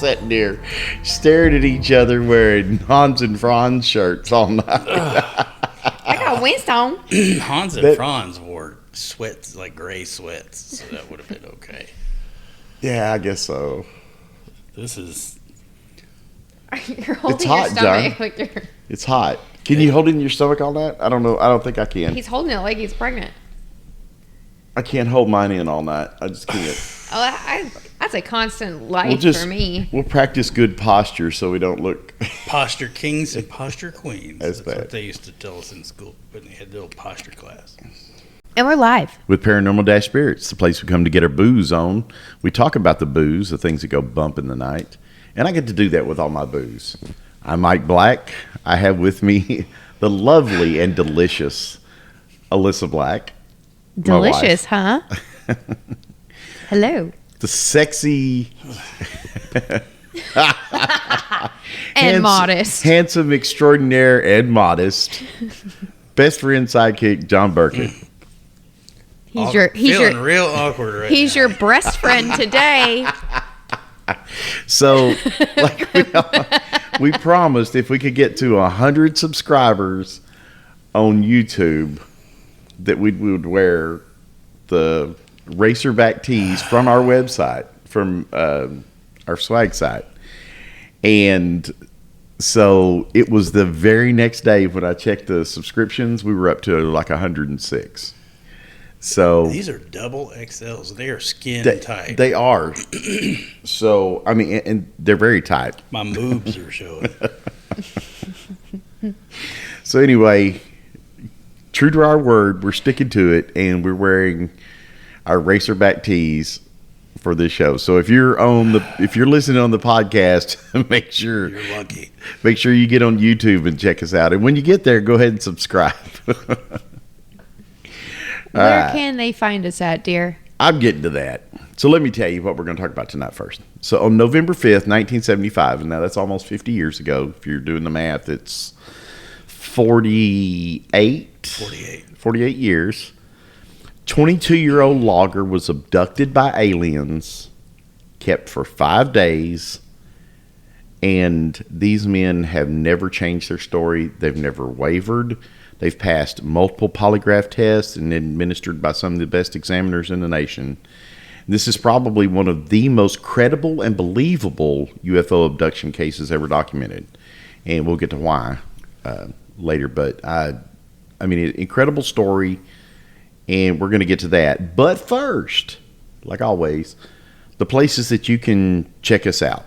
sitting there staring at each other wearing Hans and Franz shirts all night. I got Winston. Hans and Franz wore sweats, like gray sweats, so that would have been okay. Yeah, I guess so. This is... You're holding It's hot, your stomach John. like you're... It's hot. Can you hold it in your stomach all night? I don't know. I don't think I can. He's holding it like he's pregnant. I can't hold mine in all night. I just can't. Oh, that's a constant life for me. We'll practice good posture so we don't look... Posture kings and posture queens. That's That's bad. what they used to tell us in school when they had the little posture class. And we're live. With Paranormal-Spirits, the place we come to get our booze on. We talk about the booze, the things that go bump in the night. And I get to do that with all my booze. I'm Mike Black. I have with me the lovely and delicious Alyssa Black. Delicious, huh? Hello. The sexy... And modest. Handsome, extraordinaire, and modest. Best friend sidekick, John Burkett. He's feeling real awkward right He's now. your breast friend today. So, like we promised, if we could get to 100 subscribers on YouTube, that we would wear the racerback tees from our website, from our swag site. And so it was the very next day when I checked the subscriptions, we were up to like 106. So These are double XLs. They are skin tight. They are. So, I mean, and they're very tight. My moobs are showing. So anyway, true to our word, we're sticking to it, and we're wearing our racerback tees for this show. So if you're listening on the podcast, make sure You're lucky. Make sure you get on YouTube and check us out. And when you get there, go ahead and subscribe. Where can they find us at, dear? I'm getting to that. So let me tell you what we're going to talk about tonight first. So on November 5th, 1975, and now that's almost 50 years ago. If you're doing the math, it's 48 years. 22-year-old logger was abducted by aliens, kept for 5 days, and these men have never changed their story. They've never wavered. They've passed multiple polygraph tests and administered by some of the best examiners in the nation. This is probably one of the most credible and believable UFO abduction cases ever documented. And we'll get to why later. But, I mean, incredible story, and we're going to get to that. But first, like always, the places that you can check us out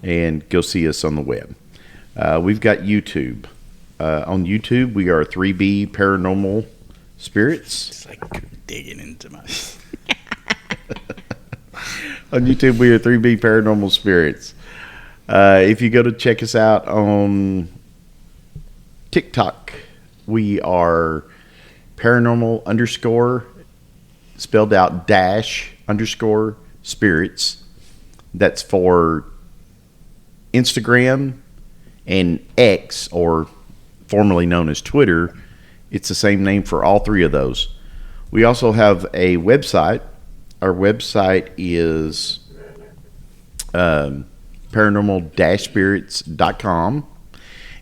and go see us on the web. We've got YouTube. On YouTube, we are 3B Paranormal Spirits. It's like digging into my... On YouTube, we are 3B Paranormal Spirits. If you go to check us out on TikTok, we are paranormal_ spelled out _ spirits. That's for Instagram and X, or formerly known as Twitter. It's the same name for all three of those. We also have a website. Our website is paranormal-spirits.com. And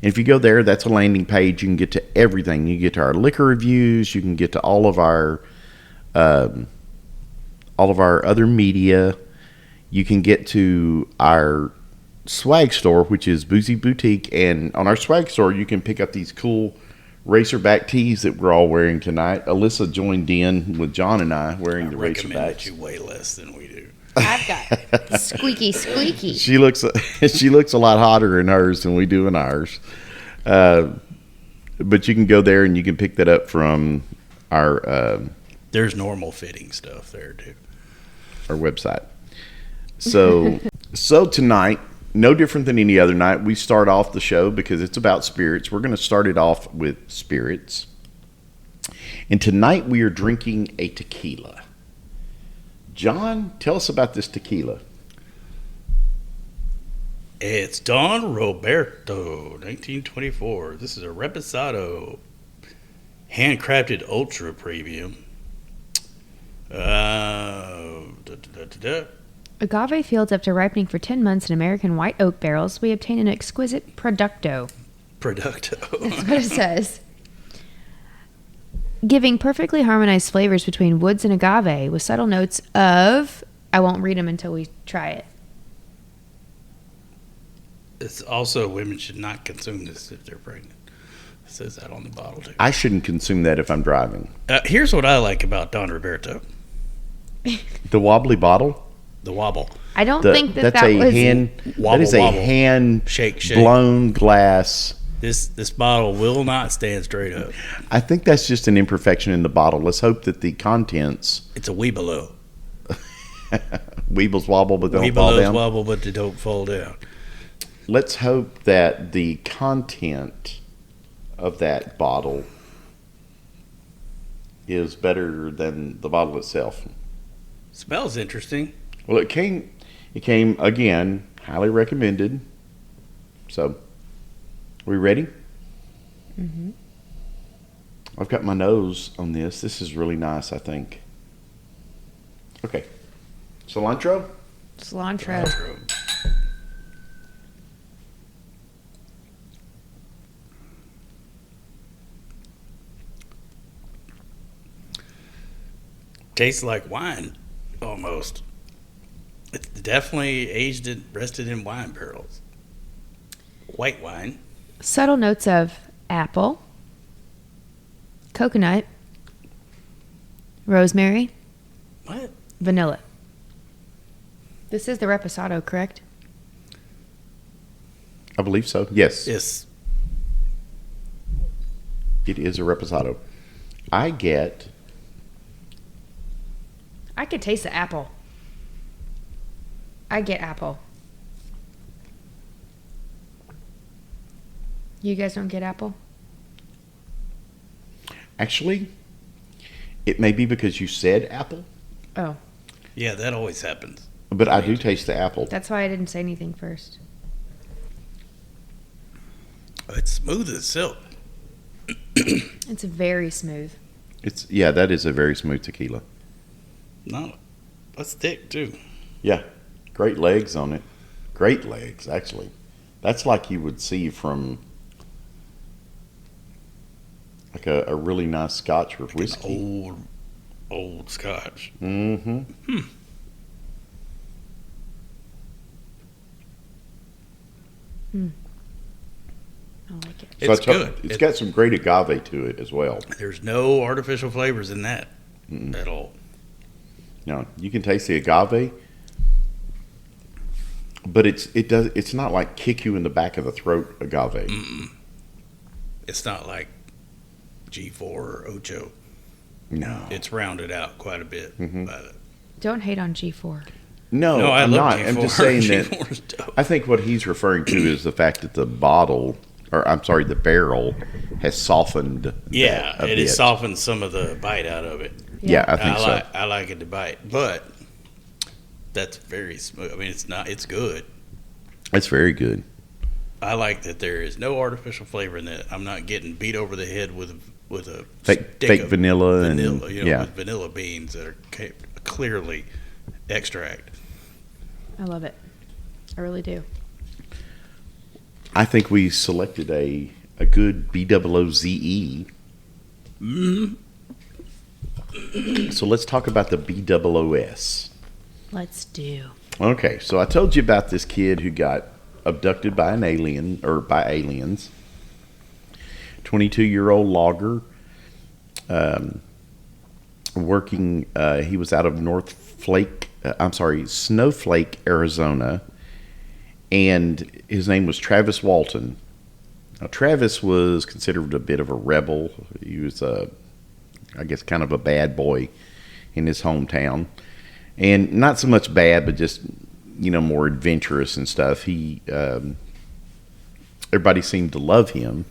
if you go there, that's a landing page. You can get to everything. You can get to our liquor reviews. You can get to all of our other media. You can get to our swag store, which is Boozy Boutique, and on our swag store you can pick up these cool racerback tees that we're all wearing tonight. Alyssa joined in with John and I wearing the recommend that racerbacks. you weigh less than we do. I've got squeaky. She looks a lot hotter in hers than we do in ours. But you can go there and you can pick that up from our There's normal fitting stuff there too. Our website. So tonight, no different than any other night, we start off the show because it's about spirits. We're going to start it off with spirits. And tonight we are drinking a tequila. John, tell us about this tequila. It's Don Roberto, 1924. This is a Reposado, handcrafted ultra premium. Agave fields after ripening for 10 months in American white oak barrels, we obtain an exquisite producto. Producto. That's what it says. Giving perfectly harmonized flavors between woods and agave with subtle notes of... I won't read them until we try it. It's also, women should not consume this if they're pregnant. It says that on the bottle, too. I shouldn't consume that if I'm driving. Here's what I like about Don Roberto. The wobbly bottle? The wobble. I don't think that was... Wobble, that is a wobble. hand Shake. blown glass. This bottle will not stand straight up. I think that's just an imperfection in the bottle. Let's hope that the contents... It's a Weebelo. Weebles wobble, but don't fall down. Wobble, but they don't fall down. Let's hope that the content of that bottle is better than the bottle itself. Smells interesting. Well, it came again, highly recommended. So, are we ready? Mm-hmm. I've got my nose on this. This is really nice, I think. Okay. Cilantro? Cilantro. Tastes like wine, almost. It's definitely aged and rested in wine barrels. White wine. Subtle notes of apple, coconut, rosemary, What? vanilla. This is the Reposado, correct? I believe so. Yes. Yes. It is a Reposado. I could taste the apple. I get apple. You guys don't get apple? Actually, it may be because you said apple, Oh, Yeah, that always happens. but I do taste the apple. that's why I didn't say anything first. It's smooth as silk. It's very smooth. That is a very smooth tequila. No, that's thick too. Yeah, great legs on it. Great legs, actually. That's like you would see from like a really nice Scotch or whiskey. An old Scotch. Mm-hmm. I like it. It's good. It's got some great agave to it as well. There's no artificial flavors in that at all. No, you can taste the agave, but it's not like kick you in the back of the throat agave. It's not like G4 or Ocho. No, It's rounded out quite a bit. But Don't hate on G4. no, I I'm love not. G4. I'm just saying that. G4's dope. I think what he's referring to is the fact that the bottle, or I'm sorry, the barrel has softened. Yeah, that a it bit. has softened some of the bite out of it. Yeah, I think so. I like it to bite, but that's very smooth. I mean, it's good. It's very good. I like that there is no artificial flavor in that. I'm not getting beat over the head with a Fake stick of vanilla vanilla, and yeah. with vanilla beans that are clearly extract. I love it. I really do. I think we selected a good BOOZE. So let's talk about the BOOS. Let's do. Okay, so I told you about this kid who got abducted by an alien, or by aliens. 22-year-old logger, working. He was out of Snowflake, Arizona, and his name was Travis Walton. Now, Travis was considered a bit of a rebel. He was, I guess, kind of a bad boy in his hometown, and not so much bad, but just more adventurous and stuff. He, everybody seemed to love him.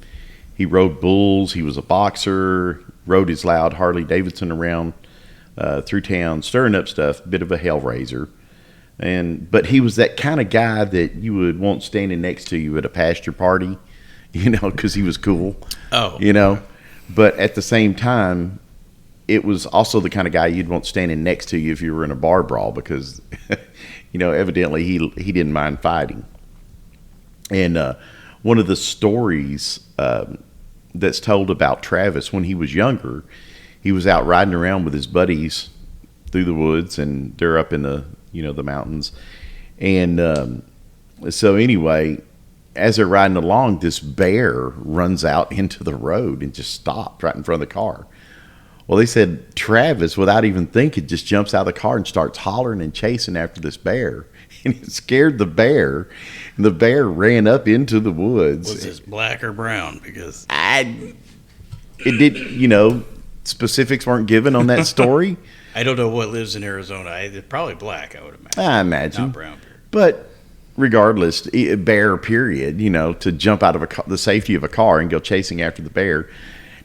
He rode bulls. He was a boxer. Rode his loud Harley Davidson around through town, stirring up stuff. Bit of a hellraiser, but he was that kind of guy that you would want standing next to you at a pasture party, because he was cool. Oh, But at the same time, it was also the kind of guy you'd want standing next to you if you were in a bar brawl because, evidently he didn't mind fighting. And one of the stories that's told about Travis when he was younger, he was out riding around with his buddies through the woods, and they're up in the mountains. And so anyway, as they're riding along, this bear runs out into the road and just stopped right in front of the car. Well, they said Travis, without even thinking, just jumps out of the car and starts hollering and chasing after this bear. And it scared the bear. And the bear ran up into the woods. Was this black or brown? Because it did, specifics weren't given on that story. I don't know what lives in Arizona. Probably black, I would imagine. I imagine. Not brown. But regardless, bear, period, to jump out of the safety of a car and go chasing after the bear.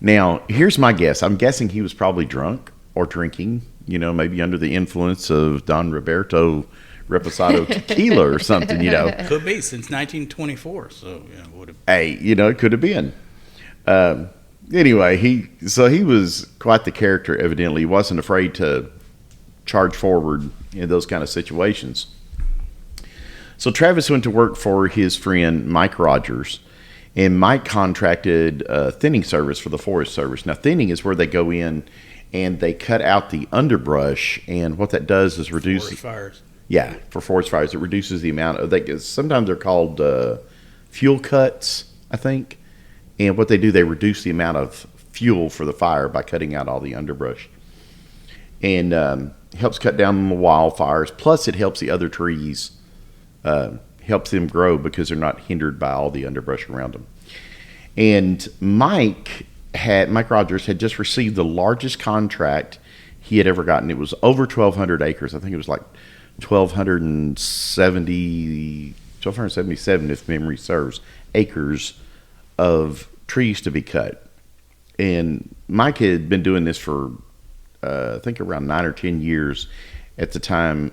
Now, here's my guess. I'm guessing he was probably drunk or drinking, maybe under the influence of Don Roberto Reposado tequila or something, Could be since 1924, so would have. Hey, it could have been. Anyway, he was quite the character. Evidently, he wasn't afraid to charge forward in those kind of situations. So Travis went to work for his friend Mike Rogers, and Mike contracted thinning service for the Forest Service. Now, thinning is where they go in and they cut out the underbrush, and what that does is reduce forest fires. Yeah, for forest fires, it reduces the amount of. Sometimes they're called fuel cuts, I think. And what they do, they reduce the amount of fuel for the fire by cutting out all the underbrush, and helps cut down the wildfires. Plus, it helps the other trees, helps them grow because they're not hindered by all the underbrush around them. And Mike Rogers had just received the largest contract he had ever gotten. It was over 1,200 acres. I think it was like 1,277, if memory serves, acres of trees to be cut. And Mike had been doing this for, I think, around 9 or 10 years at the time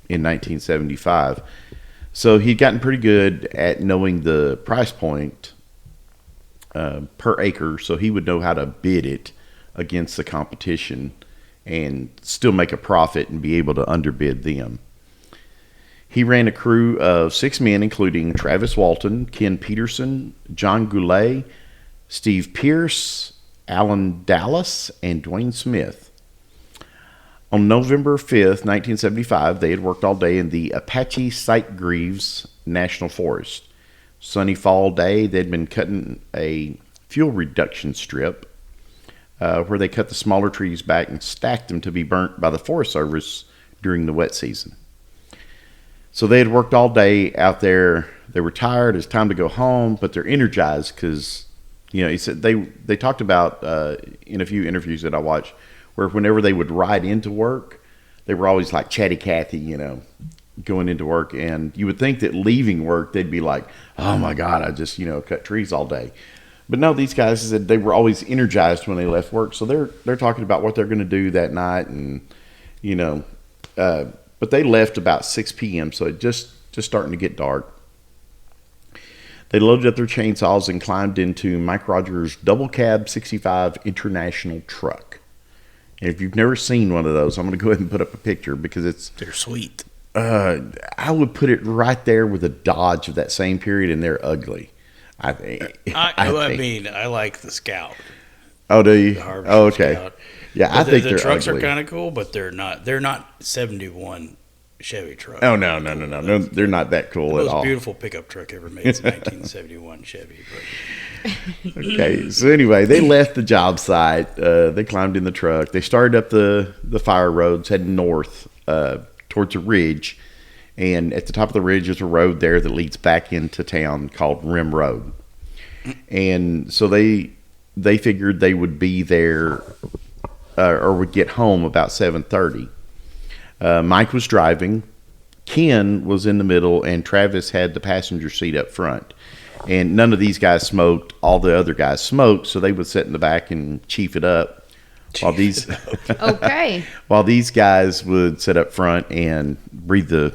in 1975. So he'd gotten pretty good at knowing the price point per acre, so he would know how to bid it against the competition and still make a profit and be able to underbid them. He ran a crew of 6 men, including Travis Walton, Ken Peterson, John Goulet, Steve Pierce, Alan Dallas, and Dwayne Smith. On November 5th, 1975, they had worked all day in the Apache Sitgreaves National Forest. Sunny fall day, they'd been cutting a fuel reduction strip where they cut the smaller trees back and stacked them to be burnt by the Forest Service during the wet season. So they had worked all day out there. They were tired. It's time to go home, but they're energized because, he said they talked about in a few interviews that I watched where whenever they would ride into work, they were always like chatty Cathy, going into work. And you would think that leaving work, they'd be like, oh my God, I just, cut trees all day. But no, these guys said they were always energized when they left work. So they're talking about what they're going to do that night. And, but they left about 6 p.m. So it just starting to get dark. They loaded up their chainsaws and climbed into Mike Rogers' double cab 65 International truck. And if you've never seen one of those, I'm going to go ahead and put up a picture because they're sweet. I would put it right there with a Dodge of that same period, and they're ugly. I think. I like the Scout. Oh, do you? Oh, okay. Scout. Yeah, I think the they're trucks ugly. are kind of cool, but they're not 71 Chevy trucks. Oh no, they're not that cool at all. The most beautiful pickup truck ever made is a 1971 Chevy. Okay, so anyway, they left the job site. They climbed in the truck. They started up the fire roads, heading north towards a ridge. And at the top of the ridge is a road there that leads back into town called Rim Road. And so they figured they would be there or would get home about 7:30. Mike was driving. Ken was in the middle, and Travis had the passenger seat up front. And none of these guys smoked. All the other guys smoked, so they would sit in the back and chief it up. While these guys would sit up front and breathe the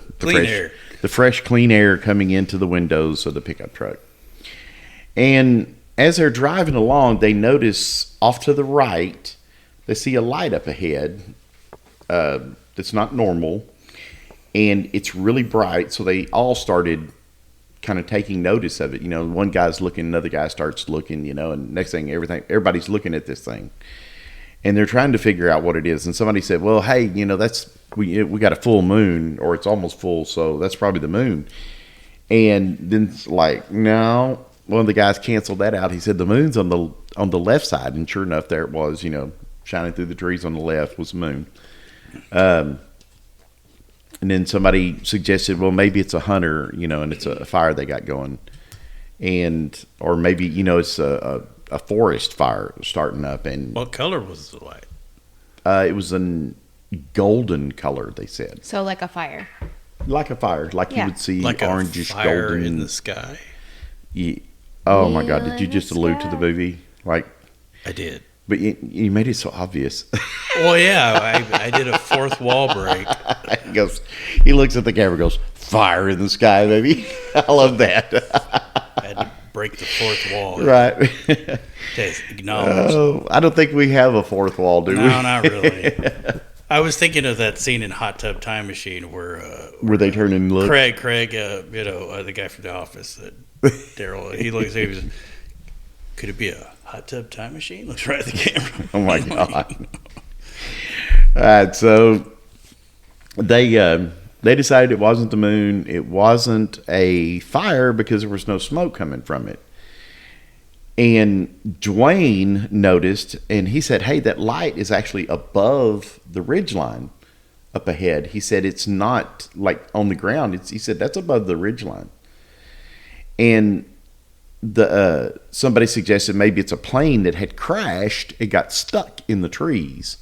fresh, clean air coming into the windows of the pickup truck. And as they're driving along, they notice off to the right they see a light up ahead that's not normal, and it's really bright. So they all started kind of taking notice of it. You know, one guy's looking, another guy starts looking, you know, and next thing, everybody's looking at this thing. And they're trying to figure out what it is. And somebody said, well, hey, you know, we got a full moon, or it's almost full, so that's probably the moon. And then it's like, no, one of the guys canceled that out. He said the moon's on the left side, and sure enough, there it was, you know, shining through the trees on the left was the moon. And then somebody suggested, well, maybe it's a hunter, you know, and it's a fire they got going. Or maybe, you know, it's a forest fire starting up. And what color was the light? It was a golden color, they said. So like a fire. Like a fire, like you would see like orangish a fire golden in the sky. Yeah. Oh my God! Did you just allude to the movie? Like, I did. But you made it so obvious. Well, yeah, I did a fourth wall break. He looks at the camera and goes, fire in the sky, baby. I love that. I had to break the fourth wall. Right. To acknowledge. Oh, I don't think we have a fourth wall, do we? No, not really. I was thinking of that scene in Hot Tub Time Machine where they turn and look? Craig, the guy from The Office, Daryl, he looks, he was, could it be a hot tub time machine? Looks right at the camera. Oh my God. All right, so they decided it wasn't the moon. It wasn't a fire because there was no smoke coming from it. And Dwayne noticed, and he said, hey, that light is actually above the ridgeline up ahead. He said it's not like on the ground. He said that's above the ridgeline. And somebody suggested maybe it's a plane that had crashed. It got stuck in the trees.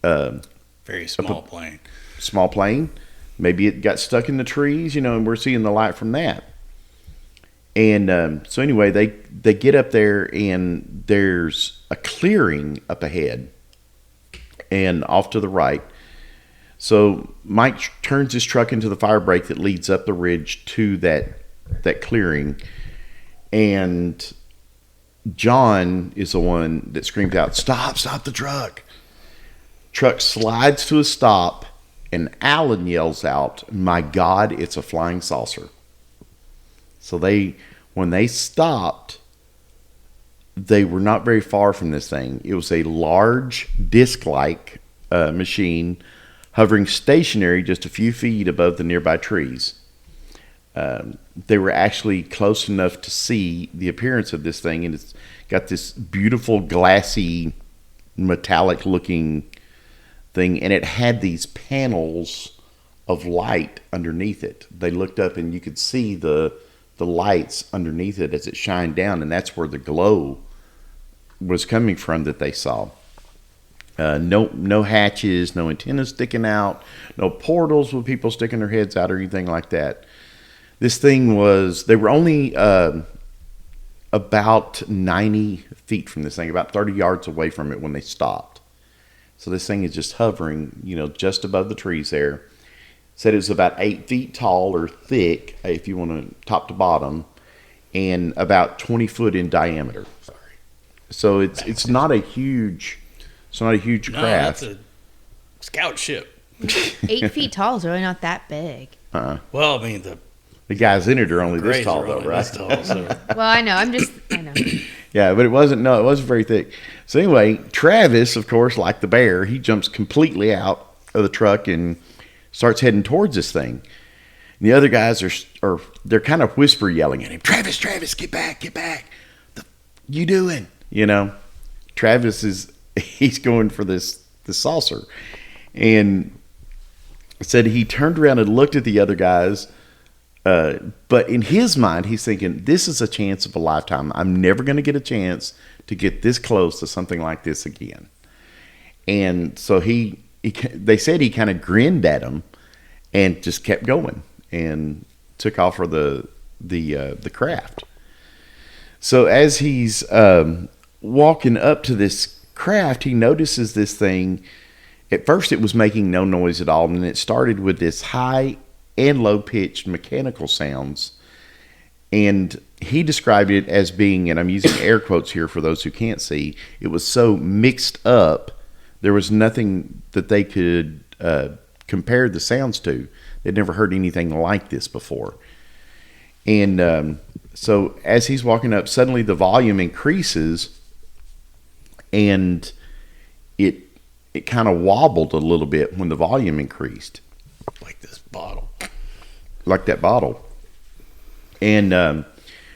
Very small plane. Small plane. Maybe it got stuck in the trees, you know, and we're seeing the light from that. And so anyway, they get up there, and there's a clearing up ahead and off to the right. So Mike turns his truck into the fire break that leads up the ridge to that clearing. And John is the one that screamed out, stop the truck. Truck slides to a stop, and Alan yells out, my God, it's a flying saucer. So when they stopped, they were not very far from this thing. It was a large disc-like machine hovering stationary just a few feet above the nearby trees. They were actually close enough to see the appearance of this thing, and it's got this beautiful glassy metallic looking thing, and it had these panels of light underneath it. They looked up and you could see the lights underneath it as it shined down, and that's where the glow was coming from that they saw. No hatches, no antennas sticking out, no portals with people sticking their heads out or anything like that. This thing they were only about 90 feet from this thing, about 30 yards away from it when they stopped. So this thing is just hovering, you know, just above the trees there. Said it was about 8 feet tall or thick, if you want to top to bottom, and about 20 foot in diameter. Sorry. So it's not a huge craft. It's a scout ship. 8 feet tall is really not that big. Well, I mean the guys in it are only this tall though, right? This tall, so. Well, I know. I know. Yeah, but it wasn't very thick. So anyway, Travis, of course, like the bear, he jumps completely out of the truck and starts heading towards this thing. And the other guys they're kind of whisper yelling at him, Travis, get back. The you doing? You know, Travis he's going for this saucer. And said he turned around and looked at the other guys. But in his mind, he's thinking, this is a chance of a lifetime. I'm never going to get a chance to get this close to something like this again. And so they said he kind of grinned at him and just kept going and took off for the craft. So as he's walking up to this craft, he notices this thing. At first, it was making no noise at all, and it started with this high and low-pitched mechanical sounds. And he described it as being, and I'm using air quotes here for those who can't see, it was so mixed up There was nothing that they could compare the sounds to. They'd never heard anything like this before. And so as he's walking up, suddenly the volume increases, and it kind of wobbled a little bit when the volume increased. Like this bottle. Like that bottle. And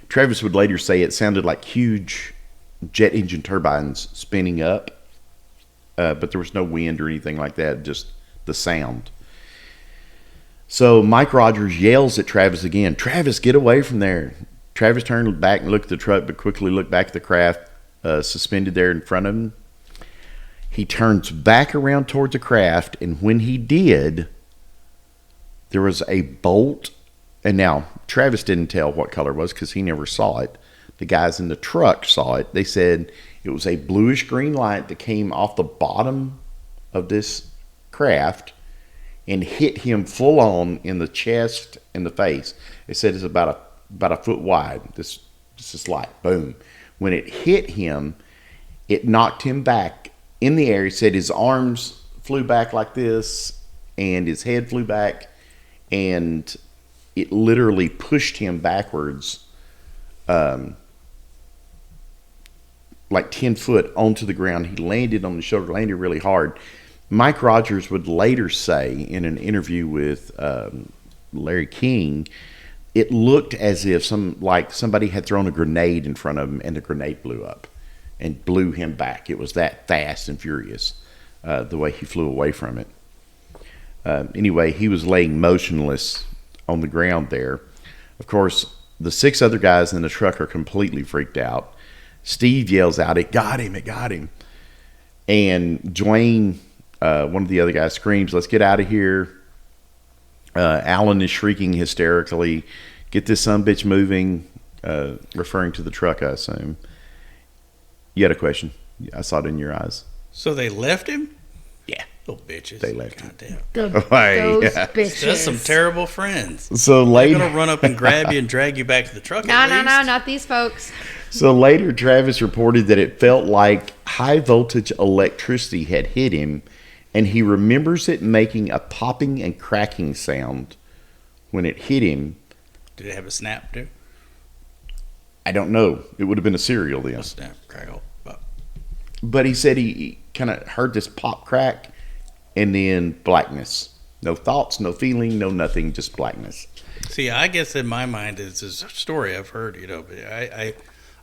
Travis would later say it sounded like huge jet engine turbines spinning up. But there was no wind or anything like that, just the sound. So Mike Rogers yells at Travis again, "Travis, get away from there." Travis turned back and looked at the truck, but quickly looked back at the craft suspended there in front of him. He turns back around towards the craft, and when he did, there was a bolt. And now, Travis didn't tell what color it was because he never saw it. The guys in the truck saw it. They said it was a bluish green light that came off the bottom of this craft and hit him full on in the chest and the face. They said it's about a foot wide. This light, boom. When it hit him, it knocked him back in the air. He said his arms flew back like this, and his head flew back, and it literally pushed him backwards, like 10 foot onto the ground. He landed on the shoulder, landed really hard. Mike Rogers would later say in an interview with Larry King, it looked as if somebody had thrown a grenade in front of him, and the grenade blew up and blew him back. It was that fast and furious, the way he flew away from it. Anyway, he was laying motionless on the ground there. Of course, the 6 other guys in the truck are completely freaked out. Steve yells out, "It got him, it got him." And Dwayne, one of the other guys, screams, "Let's get out of here." Alan is shrieking hysterically, "Get this sumbitch moving," referring to the truck, I assume. You had a question. I saw it in your eyes. So they left him? Yeah. Little bitches. They left him. Those Yeah. bitches. That's some terrible friends. So They're later, going to run up and grab you and drag you back to the truck. No, not these folks. So later, Travis reported that it felt like high voltage electricity had hit him, and he remembers it making a popping and cracking sound when it hit him. Did it have a snap too? I don't know. It would have been a cereal then. A snap, crackle, pop. But he said he kind of heard this pop crack, and then blackness. No thoughts, no feeling, no nothing, just blackness. See, I guess in my mind it's a story I've heard, but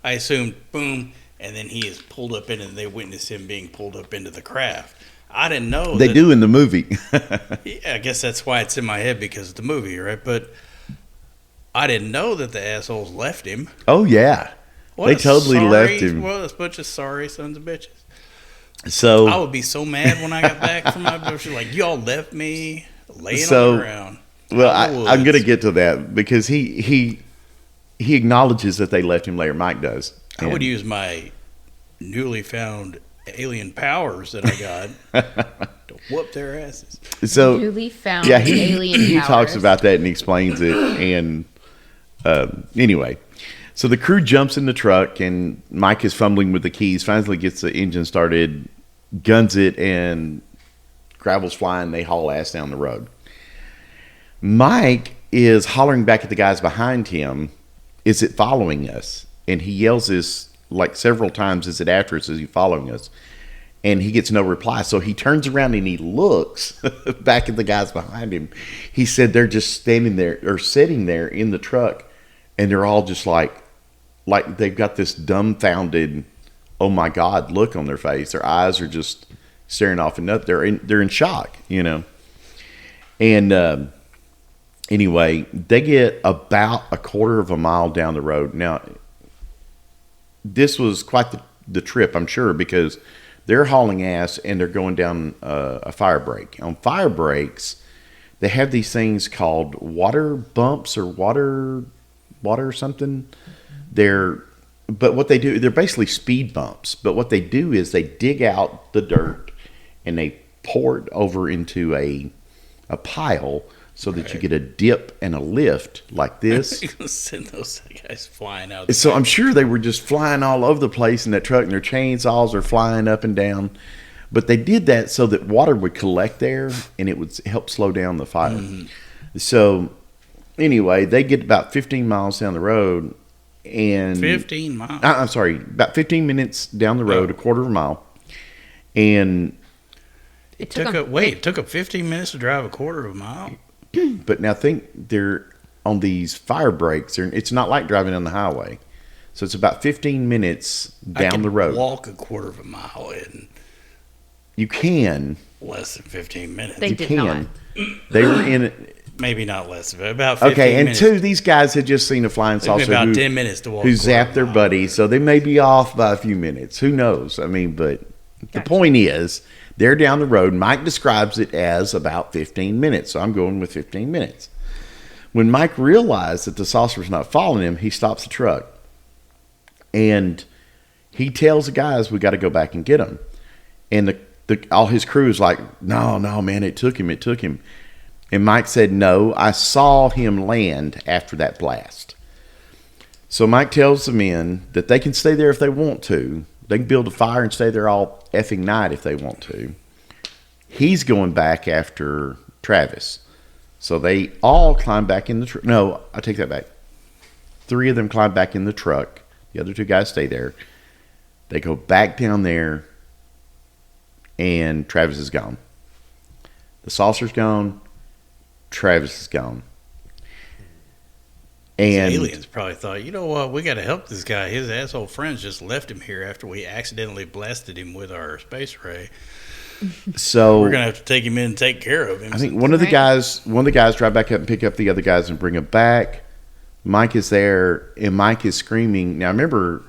I assumed boom, and then he is pulled up in, and they witness him being pulled up into the craft. I didn't know. They do in the movie. Yeah, I guess that's why it's in my head, because of the movie, right? But I didn't know that the assholes left him. Oh, yeah. They totally left him. Well, a bunch of sorry sons of bitches. So I would be so mad when I got back from my bush. Like, y'all left me laying on the ground. Well, I'm going to get to that, because he acknowledges that they left him later. Mike does. I would use my newly found alien powers that I got to whoop their asses. So Newly found yeah, alien he powers. talks about that and he explains it. And anyway, so the crew jumps in the truck, and Mike is fumbling with the keys, finally gets the engine started, guns it, and gravel's flying. They haul ass down the road. Mike is hollering back at the guys behind him, "Is it following us?" And he yells this like several times, "Is it after us? Is he following us?" And he gets no reply. So he turns around and he looks back at the guys behind him. He said they're just standing there or sitting there in the truck, and they're all just like they've got this dumbfounded, "Oh my God" look on their face. Their eyes are just staring off and up. They're in shock, And anyway, they get about a quarter of a mile down the road. Now, this was quite the trip, I'm sure, because they're hauling ass and they're going down a fire break. On fire breaks, they have these things called water bumps or water something. But what they do, they're basically speed bumps. But what they do is they dig out the dirt and they pour it over into a pile, so that you get a dip and a lift like this. You're going to send those guys flying out. So I'm sure they were just flying all over the place in that truck, and their chainsaws are flying up and down. But they did that so that water would collect there and it would help slow down the fire. So anyway, they get about 15 miles down the road, and 15 miles. I'm sorry, about 15 minutes down the road, a quarter of a mile, and It took a 15 minutes to drive a quarter of a mile. but now think they're on these fire breaks. It's not like driving on the highway, so it's about 15 minutes down the road. Walk a quarter of a mile in You can. less than 15 minutes. They You did can. not. They were in it. Maybe not less, but about 15 Okay, and minutes. two, these guys had just seen a flying Took me saucer about who 10 minutes to walk. who a quarter of zapped a their mile. buddy, so they may be off by a few minutes. Who knows? I mean, but the Gotcha. point is, they're down the road. Mike describes it as about 15 minutes, so I'm going with 15 minutes. When Mike realized that the saucer was not following him, he stops the truck, and he tells the guys, "We got to go back and get him." And all his crew is like, "No, man, it took him." And Mike said, "No, I saw him land after that blast." So Mike tells the men that they can stay there if they want to. They can build a fire and stay there all effing night if they want to. He's going back after Travis. So they all climb back in the truck. No, I take that back. 3 of them climb back in the truck. The other 2 guys stay there. They go back down there, and Travis is gone. The saucer's gone. Travis is gone. And The aliens probably thought, you know what, we got to help this guy. His asshole friends just left him here after we accidentally blasted him with our space ray. so We're gonna have to take him in and take care of him. I think one of the guys drive back up and pick up the other guys and bring them back. Mike is there, and Mike is screaming. Now remember,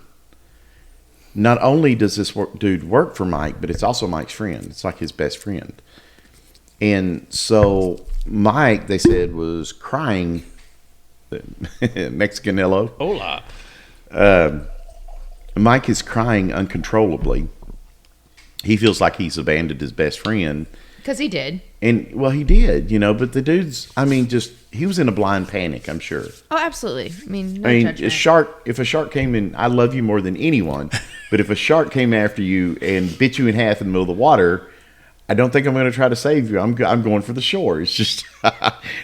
not only does this dude work for Mike, but it's also Mike's friend. It's like his best friend. And so Mike, they said, was crying. Mexicanello. Hola. Mike is crying uncontrollably. He feels like he's abandoned his best friend. Because he did. And, well, he did, but the dude's, he was in a blind panic, I'm sure. Oh, absolutely. I mean, no I mean, judgment. if a shark came in, I love you more than anyone, but if a shark came after you and bit you in half in the middle of the water, I don't think I'm going to try to save you. I'm going for the shore. It's just,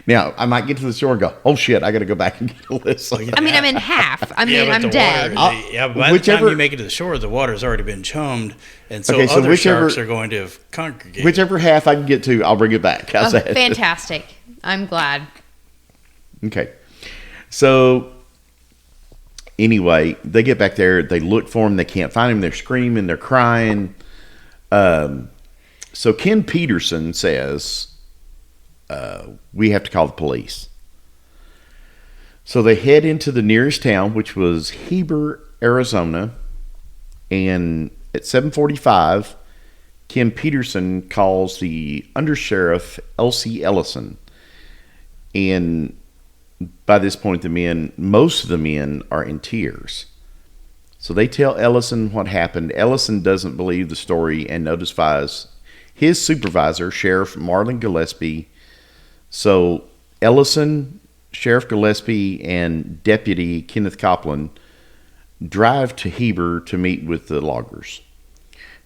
now, I might get to the shore and go, oh shit, I got to go back and get Alyssa. I mean, I'm in half. I mean, but I'm the dead. Water, but by the time you make it to the shore, the water's already been chummed, and so other sharks are going to congregate. Whichever half I can get to, I'll bring it back. How's that? Fantastic. I'm glad. Okay. So, anyway, they get back there. They look for him. They can't find him. They're screaming. They're crying. So Ken Peterson says, we have to call the police. So they head into the nearest town, which was Heber, Arizona. And at 7:45, Ken Peterson calls the undersheriff, Elsie Ellison. And by this point, most of the men are in tears. So they tell Ellison what happened. Ellison doesn't believe the story and notifies his supervisor, Sheriff Marlon Gillespie. So Ellison, Sheriff Gillespie, and Deputy Kenneth Copland drive to Heber to meet with the loggers.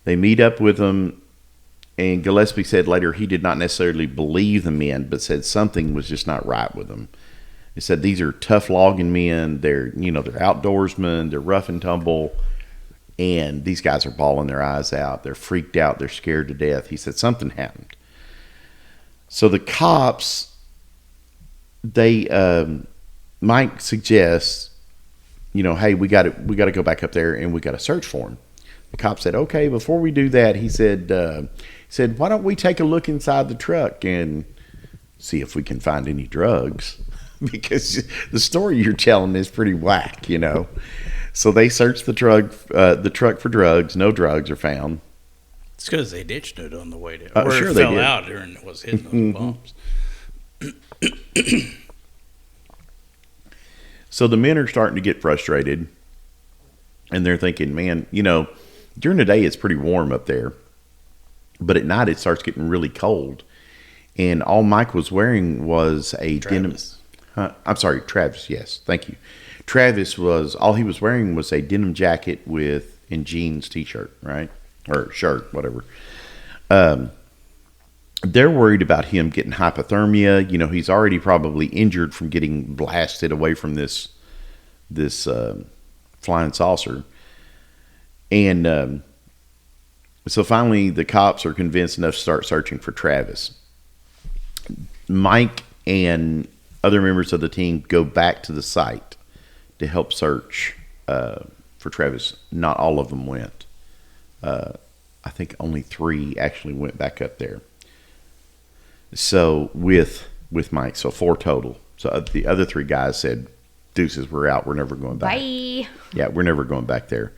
They meet up with them, and Gillespie said later he did not necessarily believe the men, but said something was just not right with them. He said these are tough logging men. They're outdoorsmen. They're rough and tumble. And these guys are bawling their eyes out. They're freaked out. They're scared to death. He said something happened. So the cops, Mike suggests, hey, we got to go back up there and we got to search for him. The cop said, okay. Before we do that, he said, why don't we take a look inside the truck and see if we can find any drugs? Because the story you're telling is pretty whack, So they searched the truck for drugs. No drugs are found. It's because they ditched it on the way down. Sure it they fell did. out during it was hitting those bumps. So the men are starting to get frustrated, and they're thinking, man, during the day it's pretty warm up there, but at night it starts getting really cold. And all Mike was wearing was a Travis. I'm sorry, Travis. Yes, thank you. Travis all he was wearing was a denim jacket and jeans t-shirt, right? Or shirt, whatever. They're worried about him getting hypothermia. He's already probably injured from getting blasted away from this flying saucer. And so finally the cops are convinced enough to start searching for Travis. Mike and other members of the team go back to the site to help search for Travis. Not all of them went. I think only 3 actually went back up there. So with Mike, so 4 total. So the other 3 guys said, "Deuces, we're out. We're never going back." Bye. Yeah, we're never going back there.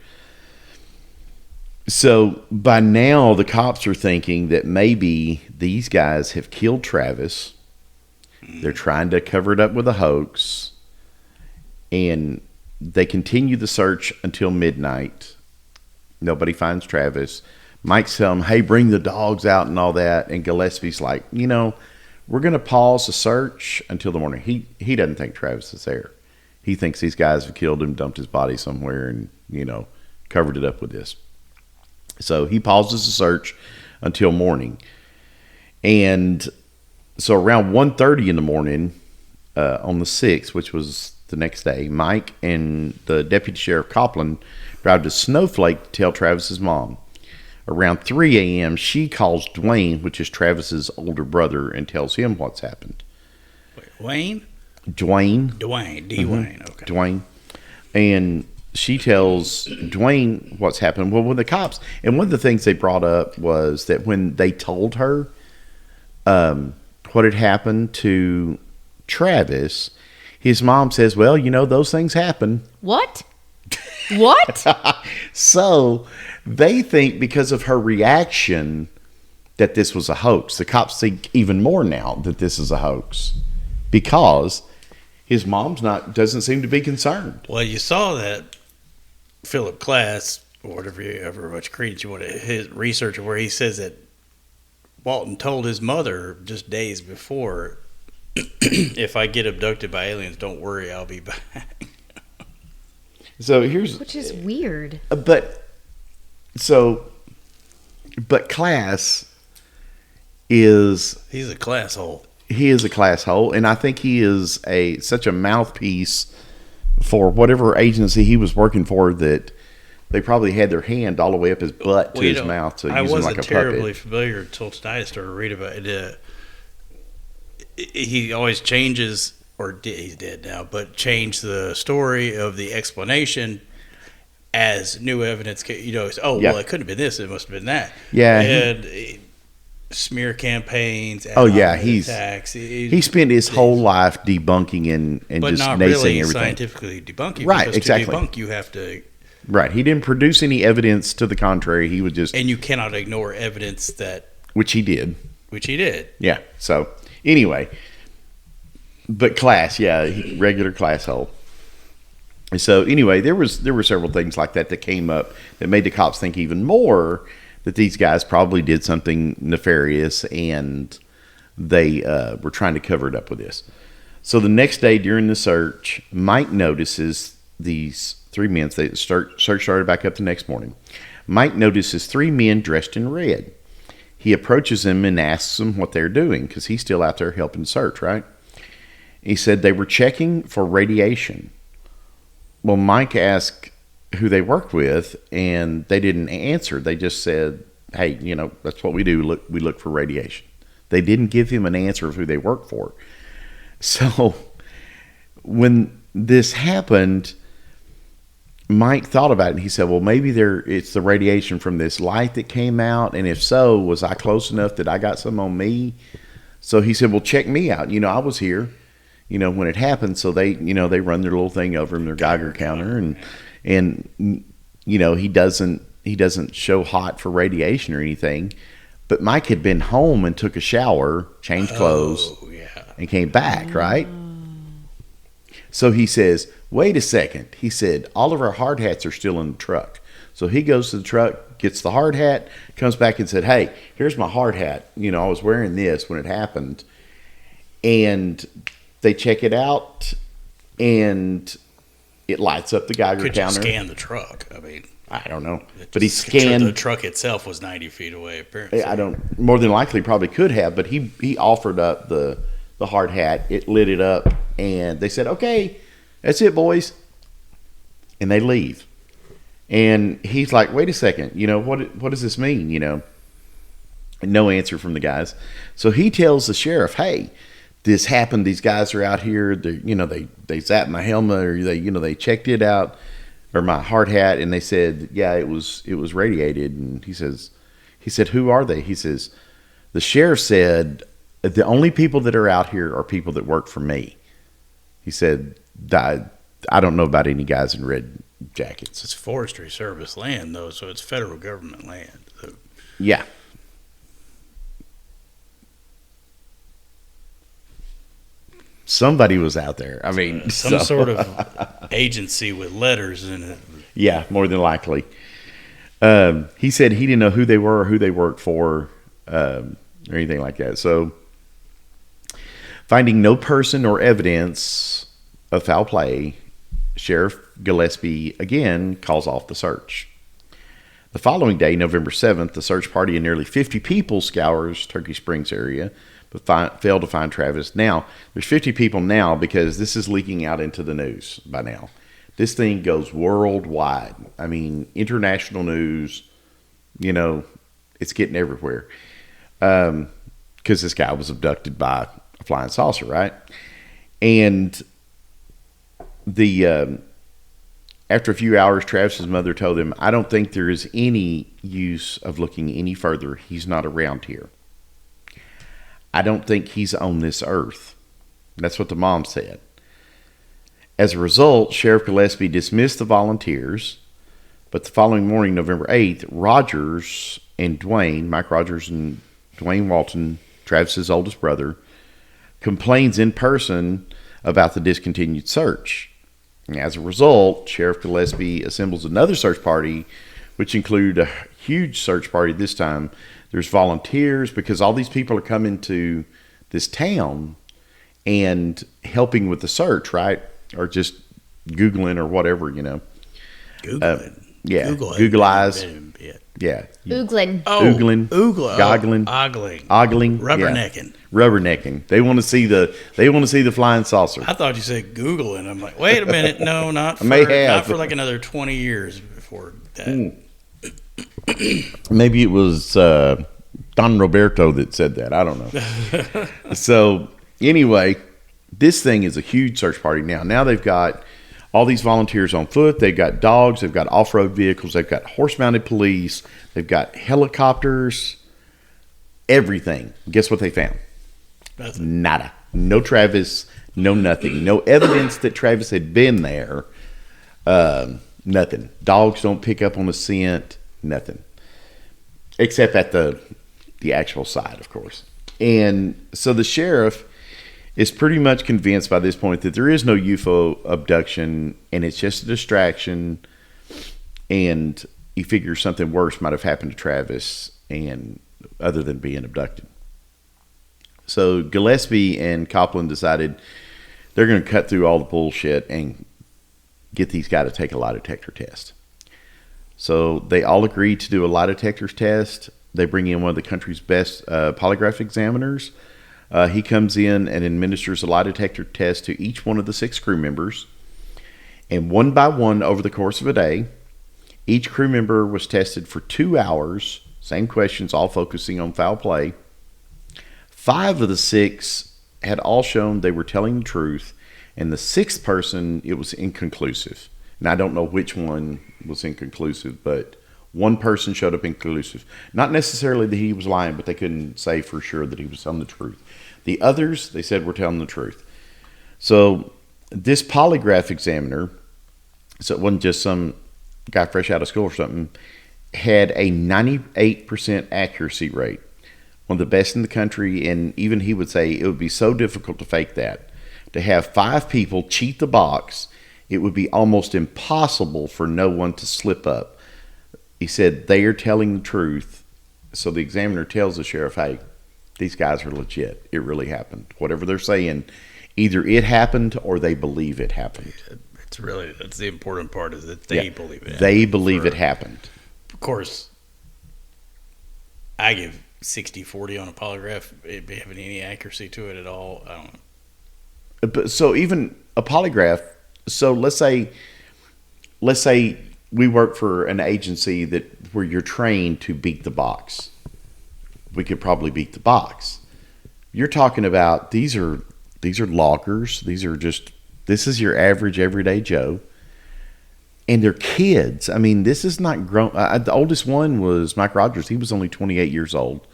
So by now, the cops are thinking that maybe these guys have killed Travis. They're trying to cover it up with a hoax. And they continue the search until midnight. Nobody finds Travis. Mike's telling them, "Hey, bring the dogs out," and all that. And Gillespie's like, we're going to pause the search until the morning. He doesn't think Travis is there. He thinks these guys have killed him, dumped his body somewhere, and, covered it up with this. So he pauses the search until morning. And so around 1:30 in the morning on the 6th, which was the next day, Mike and the Deputy Sheriff Copland drive to Snowflake to tell Travis's mom. Around 3 a.m., she calls Dwayne, which is Travis's older brother, and tells him what's happened. Wait, Wayne? Dwayne. Dwayne, okay. Dwayne. And she tells Dwayne what's happened. Well, when the cops, and one of the things they brought up was that when they told her what had happened to Travis, his mom says, "Well, those things happen." What? What? So they think because of her reaction that this was a hoax. The cops think even more now that this is a hoax because his mom's doesn't seem to be concerned. Well, you saw that Philip Klass, or whatever much credence you want to his researcher, where he says that Walton told his mother just days before, "If I get abducted by aliens, don't worry, I'll be back." So which is weird. But Klass he's a class hole. He is a class hole, and I think he is such a mouthpiece for whatever agency he was working for that they probably had their hand all the way up his butt to his mouth to use him like a puppet. I wasn't terribly familiar until tonight I started reading about it. He always changes, he's dead now, but changed the story of the explanation as new evidence. Well, it couldn't have been this; it must have been that. Yeah, and smear campaigns. Attacks. He spent his whole life debunking and but just not naysaying really everything. Scientifically debunking. Right, because exactly. To debunk, you have to. Right, he didn't produce any evidence to the contrary. He would just, and you cannot ignore evidence that which he did. Yeah. So anyway, but Klass, regular class hole. So anyway, there were several things like that came up that made the cops think even more that these guys probably did something nefarious and they were trying to cover it up with this. So the next day during the search, Mike notices these 3 men. The search started back up the next morning. Mike notices 3 men dressed in red. He approaches them and asks them what they're doing because he's still out there helping search, right? He said they were checking for radiation. Well, Mike asked who they worked with, and they didn't answer. They just said, "Hey, that's what we do. We look for radiation." They didn't give him an answer of who they worked for. So when this happened, Mike thought about it, and he said, "Well, maybe it's the radiation from this light that came out, and if so, was I close enough that I got some on me?" So he said, "Well, check me out. I was here, when it happened." So they run their little thing over him, their Geiger counter, and he doesn't show hot for radiation or anything. But Mike had been home and took a shower, changed clothes, and came back, right? So he says, "Wait a second." He said, "All of our hard hats are still in the truck." So he goes to the truck, gets the hard hat, comes back and said, "Hey, here's my hard hat. I was wearing this when it happened." And they check it out, and it lights up the Geiger counter. Could you scan the truck? I don't know. But he scanned. The truck itself was 90 feet away, apparently. I don't. More than likely, probably could have, but he offered up the hard hat. It lit it up, and they said, "Okay, that's it, boys," and they leave. And he's like, "Wait a second, what does this mean?" And no answer from the guys. So he tells the sheriff, "Hey, this happened. These guys are out here. They zapped my helmet, or they checked it out, or my hard hat, and they said, yeah, it was radiated." And he said, "Who are they?" He says, "The sheriff said the only people that are out here are people that work for me." He said, "I don't know about any guys in red jackets." It's Forestry Service land, though, so it's federal government land. So. Yeah. Somebody was out there. I mean, some sort of agency with letters in it. Yeah, more than likely. He said he didn't know who they were or who they worked for, or anything like that. So, finding no person or evidence of foul play, Sheriff Gillespie again calls off the search. The following day, November 7th, the search party of nearly 50 people scours Turkey Springs area, but failed to find Travis. Now, there's 50 people now because this is leaking out into the news by now. This thing goes worldwide. I mean, international news, it's getting everywhere. Because this guy was abducted by a flying saucer, right? And after a few hours, Travis's mother told him, "I don't think there is any use of looking any further. He's not around here. I don't think he's on this earth." That's what the mom said. As a result, Sheriff Gillespie dismissed the volunteers, but the following morning, November 8th, Mike Rogers and Dwayne Walton, Travis's oldest brother, complains in person about the discontinued search. As a result, Sheriff Gillespie assembles another search party, which include a huge search party this time. There's volunteers because all these people are coming to this town and helping with the search, right? Or just Googling or whatever, Googling. Yeah. Google eyes. Yeah. Oogling. Oogling. Goggling. Ogling. Rubbernecking. Yeah. Rubbernecking. They want to see the flying saucer. I thought you said Googling. I'm like, wait a minute. No, not for like another 20 years before that. Maybe it was Don Roberto that said that. I don't know. So anyway, this thing is a huge search party now. Now they've got all these volunteers on foot. They've got dogs. They've got off-road vehicles. They've got horse-mounted police. They've got helicopters. Everything. Guess what they found? Nothing. Nada. No Travis. No nothing. No evidence that Travis had been there. Nothing. Dogs don't pick up on the scent. Nothing. Except at the actual site, of course. And so the sheriff is pretty much convinced by this point that there is no UFO abduction and it's just a distraction, and he figures something worse might have happened to Travis and other than being abducted. So Gillespie and Copland decided they're going to cut through all the bullshit and get these guys to take a lie detector test. So they all agreed to do a lie detector test. They bring in one of the country's best polygraph examiners. He comes in and administers a lie detector test to each one of the 6 crew members. And one by one, over the course of a day, each crew member was tested for 2 hours. Same questions, all focusing on foul play. 5 of the 6 had all shown they were telling the truth. And the 6th person, it was inconclusive. And I don't know which one was inconclusive, but one person showed up inconclusive. Not necessarily that he was lying, but they couldn't say for sure that he was telling the truth. The others, they said, were telling the truth. So this polygraph examiner, so it wasn't just some guy fresh out of school or something, had a 98% accuracy rate. One of the best in the country, and even he would say it would be so difficult to fake that. To have 5 people cheat the box, it would be almost impossible for no one to slip up. He said they are telling the truth. So the examiner tells the sheriff, hey, these guys are legit. It really happened. Whatever they're saying, either it happened or they believe it happened. That's the important part, is that they believe it. They believe it happened. Of course, I give 60-40 on a polygraph. It having any accuracy to it at all, I don't know. But so even a polygraph. So let's say we work for an agency where you're trained to beat the box. We could probably beat the box. You're talking about these are loggers. This is your average everyday Joe. And they're kids. I mean, this is not grown. The oldest one was Mike Rogers. He was only 28 years old.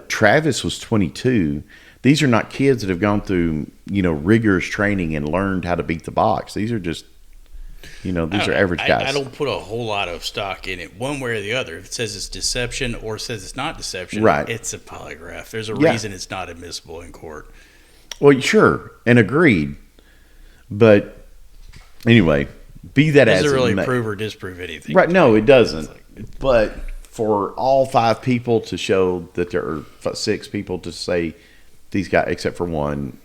Travis was 22. These are not kids that have gone through, rigorous training and learned how to beat the box. These are just, these are average guys. I don't put a whole lot of stock in it one way or the other. If it says it's deception or says it's not deception, right. It's a polygraph. There's a reason it's not admissible in court. Well, sure, and agreed. But anyway, be that as it may. Doesn't really prove or disprove anything. Right, no, it doesn't. But for all 5 people to show that there are 6 people to say these guys, except for one,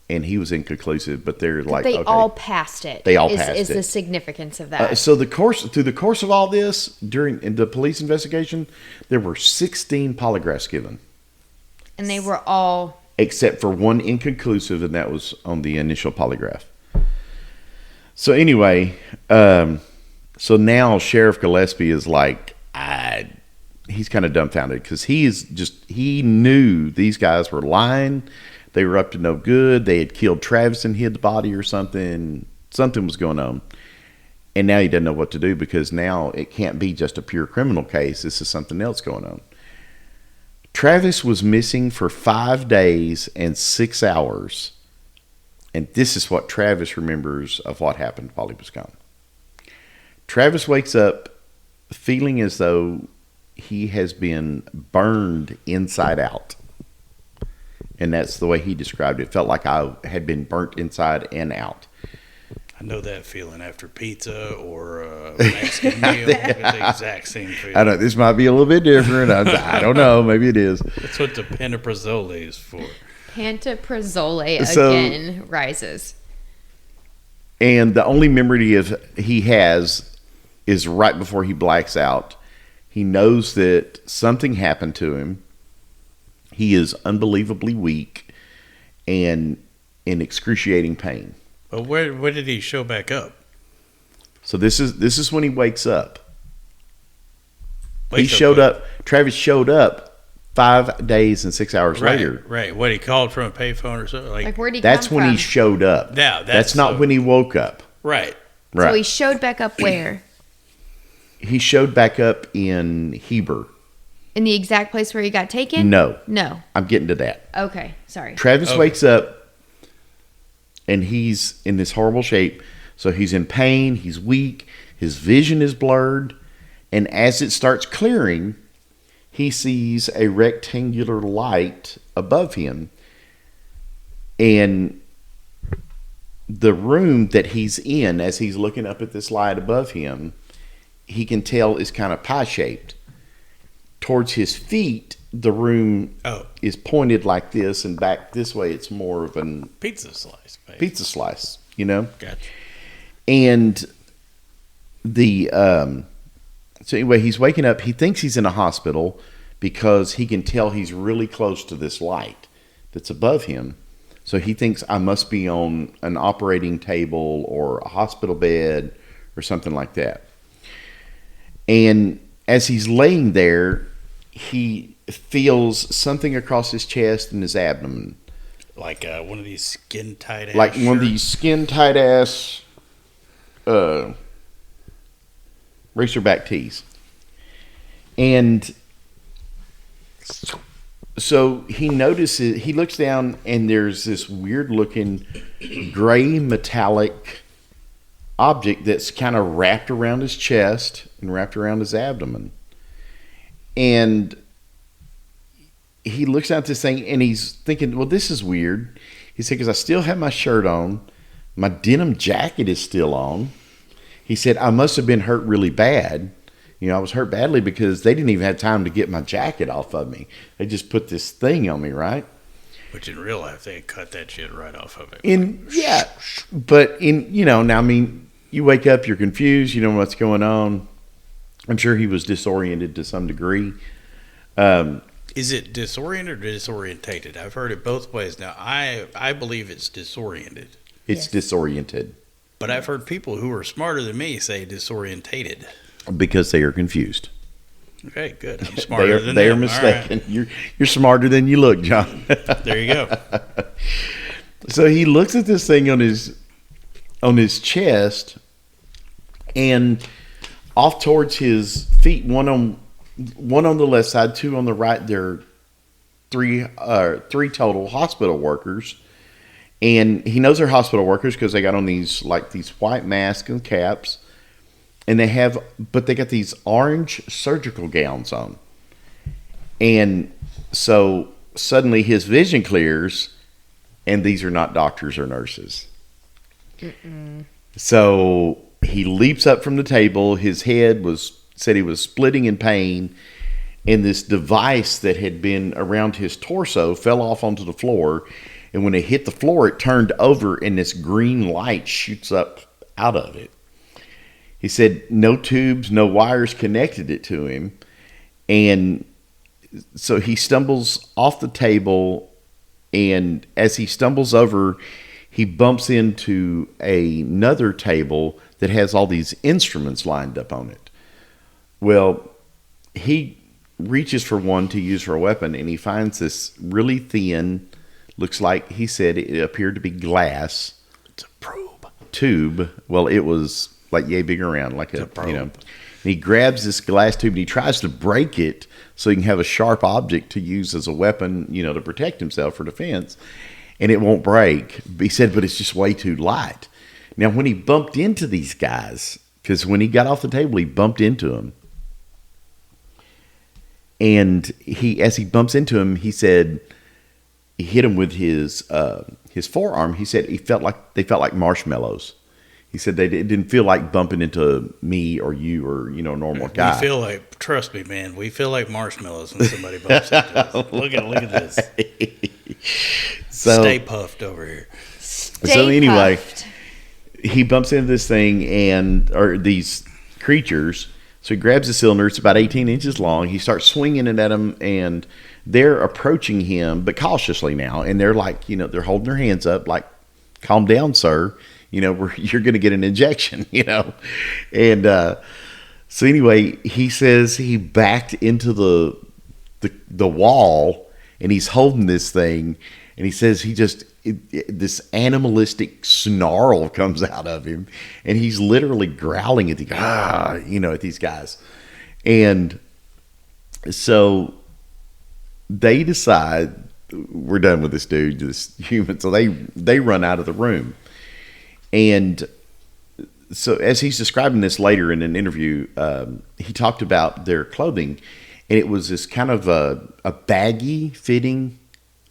and he was inconclusive, but they're like, they all passed it. They all passed it. Is the significance of that. So through the course of all this, in the police investigation, there were 16 polygraphs given. And they were all... Except for one inconclusive, and that was on the initial polygraph. So anyway, so now Sheriff Gillespie is like, he's kind of dumbfounded because he knew these guys were lying. They were up to no good. They had killed Travis and hid the body or something. Something was going on. And now he doesn't know what to do because now it can't be just a pure criminal case. This is something else going on. Travis was missing for 5 days and 6 hours. And this is what Travis remembers of what happened while he was gone. Travis wakes up feeling as though he has been burned inside out. And that's the way he described it. It felt like I had been burnt inside and out. I know that feeling after pizza or a Mexican meal. It's the exact same feeling. I know this might be a little bit different. I don't know. Maybe it is. That's what the pantoprazole is for. Pantoprazole again rises. And the only memory he has is right before he blacks out. He knows that something happened to him. He is unbelievably weak and in excruciating pain. But where did he show back up? So this is when he wakes up. Travis showed up 5 days and 6 hours later. Right. What, he called from a payphone or something? Like where'd he That's come when from? he showed up. Yeah, that's not when he woke up. Right. So he showed back up where? He showed back up in Heber. In the exact place where he got taken? No. I'm getting to that. Okay, sorry. Travis wakes up, and he's in this horrible shape. So he's in pain. He's weak. His vision is blurred. And as it starts clearing, he sees a rectangular light above him. And the room that he's in, as he's looking up at this light above him, he can tell is kind of pie-shaped. Towards his feet, the room is pointed like this, and back this way, it's more of an pizza slice. Basically. Pizza slice, you know. Gotcha. And so anyway, he's waking up. He thinks he's in a hospital because he can tell he's really close to this light that's above him. So he thinks I must be on an operating table or a hospital bed or something like that. And as he's laying there, he feels something across his chest and his abdomen. Like one of these skin-tight ass Like shirts. one of these skin-tight ass racerback tees. And so he notices, he looks down and there's this weird-looking gray metallic object that's kind of wrapped around his chest and wrapped around his abdomen. And he looks at this thing and he's thinking, well, this is weird. He said, because I still have my shirt on. My denim jacket is still on. He said, I must have been hurt really bad. You know, I was hurt badly because they didn't even have time to get my jacket off of me. They just put this thing on me, right? Which in real life, they cut that shit right off of it. But now, I mean, you wake up, you're confused, you don't know what's going on. I'm sure he was disoriented to some degree. Is it disoriented or disorientated? I've heard it both ways. Now, I believe it's disoriented. It's disoriented. But I've heard people who are smarter than me say disorientated. Because they are confused. Okay, good. I'm smarter than them. They are mistaken. Right. You're smarter than you look, John. There you go. So he looks at this thing on his chest, and off towards his feet, one on the left side, two on the right. There are three total hospital workers, and he knows they're hospital workers because they got on these white masks and caps. And they got these orange surgical gowns on. And so suddenly his vision clears, and these are not doctors or nurses. Mm-mm. So he leaps up from the table. His head said he was splitting in pain. And this device that had been around his torso fell off onto the floor. And when it hit the floor, it turned over, and this green light shoots up out of it. He said no tubes, no wires connected it to him. And so he stumbles off the table, and as he stumbles over, he bumps into another table that has all these instruments lined up on it. Well, he reaches for one to use for a weapon, and he finds this really thin, looks like, he said it appeared to be glass. It's a probe. Tube. Well, it was like yay big around, like a probe. And he grabs this glass tube and he tries to break it so he can have a sharp object to use as a weapon, to protect himself for defense. And it won't break. He said, but it's just way too light. Now, when he bumped into these guys, because when he got off the table, he bumped into them. And as he bumps into him, he said he hit him with his forearm. He said they felt like marshmallows. He said it didn't feel like bumping into me or you or, a normal guy. Trust me, man, we feel like marshmallows when somebody bumps into us. Look at this. Stay puffed over here. Anyway, he bumps into this thing or these creatures. So he grabs the cylinder. It's about 18 inches long. He starts swinging it at them, and they're approaching him, but cautiously now. And they're like, they're holding their hands up like, calm down, sir. You're going to get an injection, And so anyway, he says he backed into the wall, and he's holding this thing, and he says this animalistic snarl comes out of him, and he's literally growling at at these guys. And so they decide, we're done with this dude, this human. So they run out of the room. And so as he's describing this later in an interview, he talked about their clothing, and it was this kind of a baggy fitting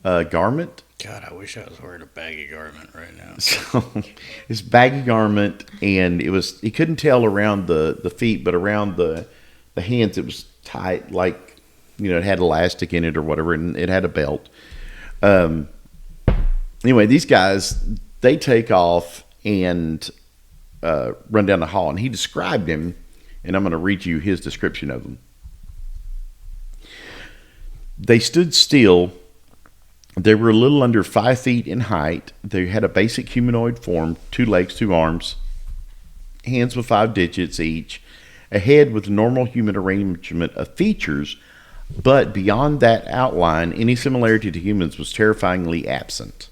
garment. God, I wish I was wearing a baggy garment right now. So this baggy garment, and he couldn't tell around the feet, but around the hands it was tight, like, it had elastic in it or whatever, and it had a belt. Anyway, these guys, they take off and run down the hall, and he described him, and I'm going to read you his description of them. They stood still. They were a little under 5 feet in height. They had a basic humanoid form, 2 legs, 2 arms, hands with 5 digits each, a head with normal human arrangement of features, but beyond that outline, any similarity to humans was terrifyingly absent.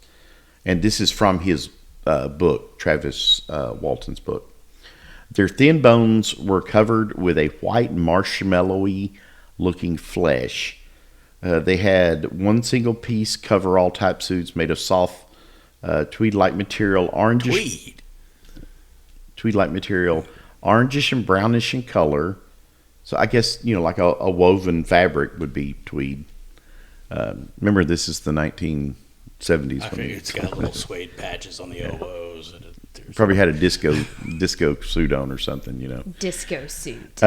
And this is from his book, Travis Walton's book. Their thin bones were covered with a white marshmallowy looking flesh. They had one single piece coverall type suits made of soft tweed-like material, tweed-like material, orangish and brownish in color. So I guess, like a woven fabric would be tweed. Remember, this is the 1970s. I figured it's got little suede patches on the elbows. And probably had a disco suit on or something, Disco suit.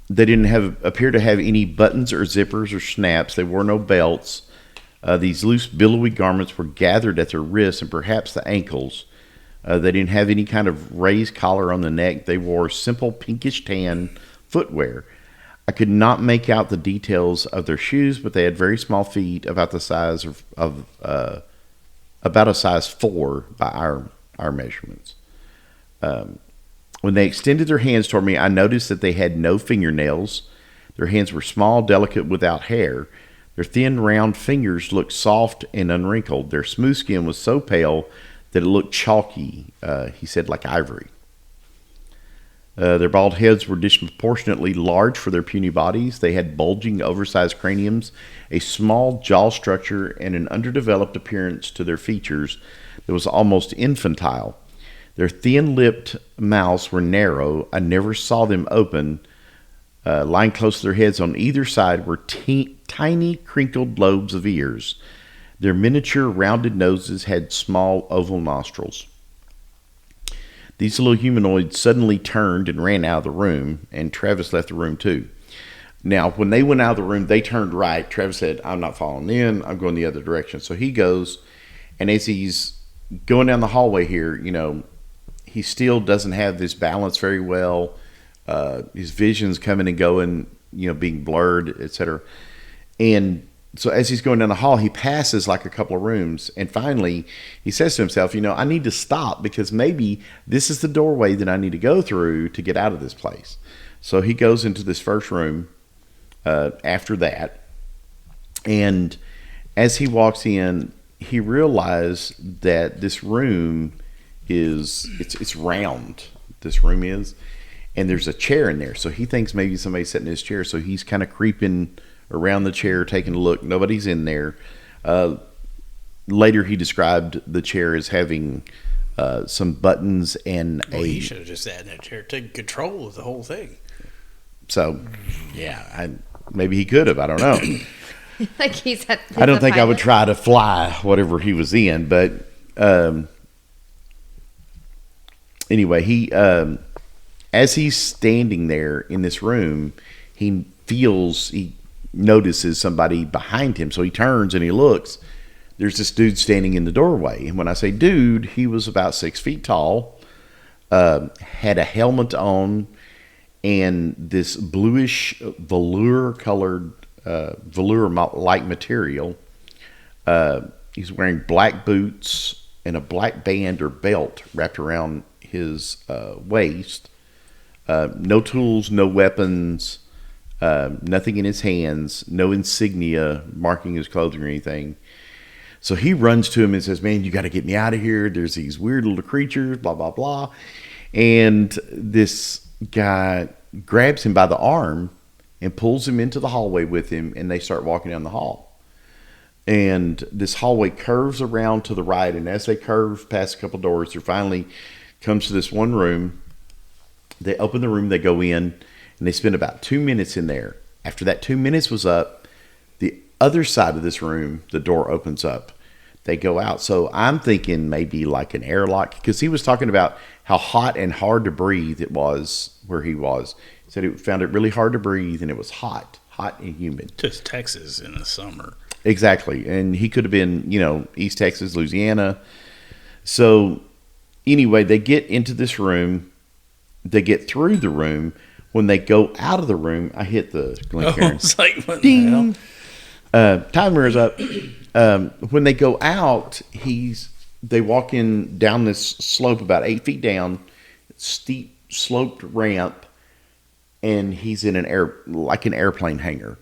They didn't appear to have any buttons or zippers or snaps. They wore no belts. These loose, billowy garments were gathered at their wrists and perhaps the ankles. They didn't have any kind of raised collar on the neck. They wore simple pinkish tan footwear. I could not make out the details of their shoes, but they had very small feet, about the size of about a size 4 by our measurements. When they extended their hands toward me, I noticed that they had no fingernails. Their hands were small, delicate, without hair. Their thin, round fingers looked soft and unwrinkled. Their smooth skin was so pale that it looked chalky, he said, like ivory. Their bald heads were disproportionately large for their puny bodies. They had bulging, oversized craniums, a small jaw structure, and an underdeveloped appearance to their features that was almost infantile. Their thin-lipped mouths were narrow. I never saw them open. Lying close to their heads on either side were tiny, crinkled lobes of ears. Their miniature, rounded noses had small, oval nostrils. These little humanoids suddenly turned and ran out of the room, and Travis left the room too. Now, when they went out of the room, they turned right. Travis said, I'm not following in. I'm going the other direction. So he goes, and as he's going down the hallway here, he still doesn't have this balance very well. His vision's coming and going, being blurred, etc. And so as he's going down the hall, he passes like a couple of rooms. And finally, he says to himself, I need to stop because maybe this is the doorway that I need to go through to get out of this place. So he goes into this first room after that. And as he walks in, he realized that this room it's round. This room is. And there's a chair in there. So he thinks maybe somebody's sitting in his chair. So he's kind of creeping around the chair, taking a look. Nobody's in there. Later, he described the chair as having some buttons and he should have just sat in that chair, taking control of the whole thing. So, yeah, maybe he could have. I don't know. Like he's I don't think I would try to fly whatever he was in, but anyway, he as he's standing there in this room, he notices somebody behind him. So he turns and he looks. There's this dude standing in the doorway. And when I say dude, he was about 6 feet tall, had a helmet on, and this bluish velour-colored, velour-like material. He's wearing black boots and a black band or belt wrapped around his waist. No tools, no weapons, nothing in his hands, no insignia marking his clothing or anything. So he runs to him and says, man, you got to get me out of here. There's these weird little creatures, blah, blah, blah. And this guy grabs him by the arm and pulls him into the hallway with him, and they start walking down the hall. And this hallway curves around to the right, and as they curve past a couple doors, there finally comes to this one room. They open the room, they go in, and they spend about 2 minutes in there. After that 2 minutes was up, the other side of this room, the door opens up. They go out. So I'm thinking maybe like an airlock, because he was talking about how hot and hard to breathe it was where he was. He said he found it really hard to breathe, and it was hot and humid. Just Texas in the summer. Exactly. And he could have been, East Texas, Louisiana. So anyway, they get into this room. They get through the room. When they go out of the room, I hit the Glencairn. It's like, what Ding. the hell? Timer is up. When they go out, they walk in down this slope about 8 feet down, steep sloped ramp, and he's in an airplane hangar.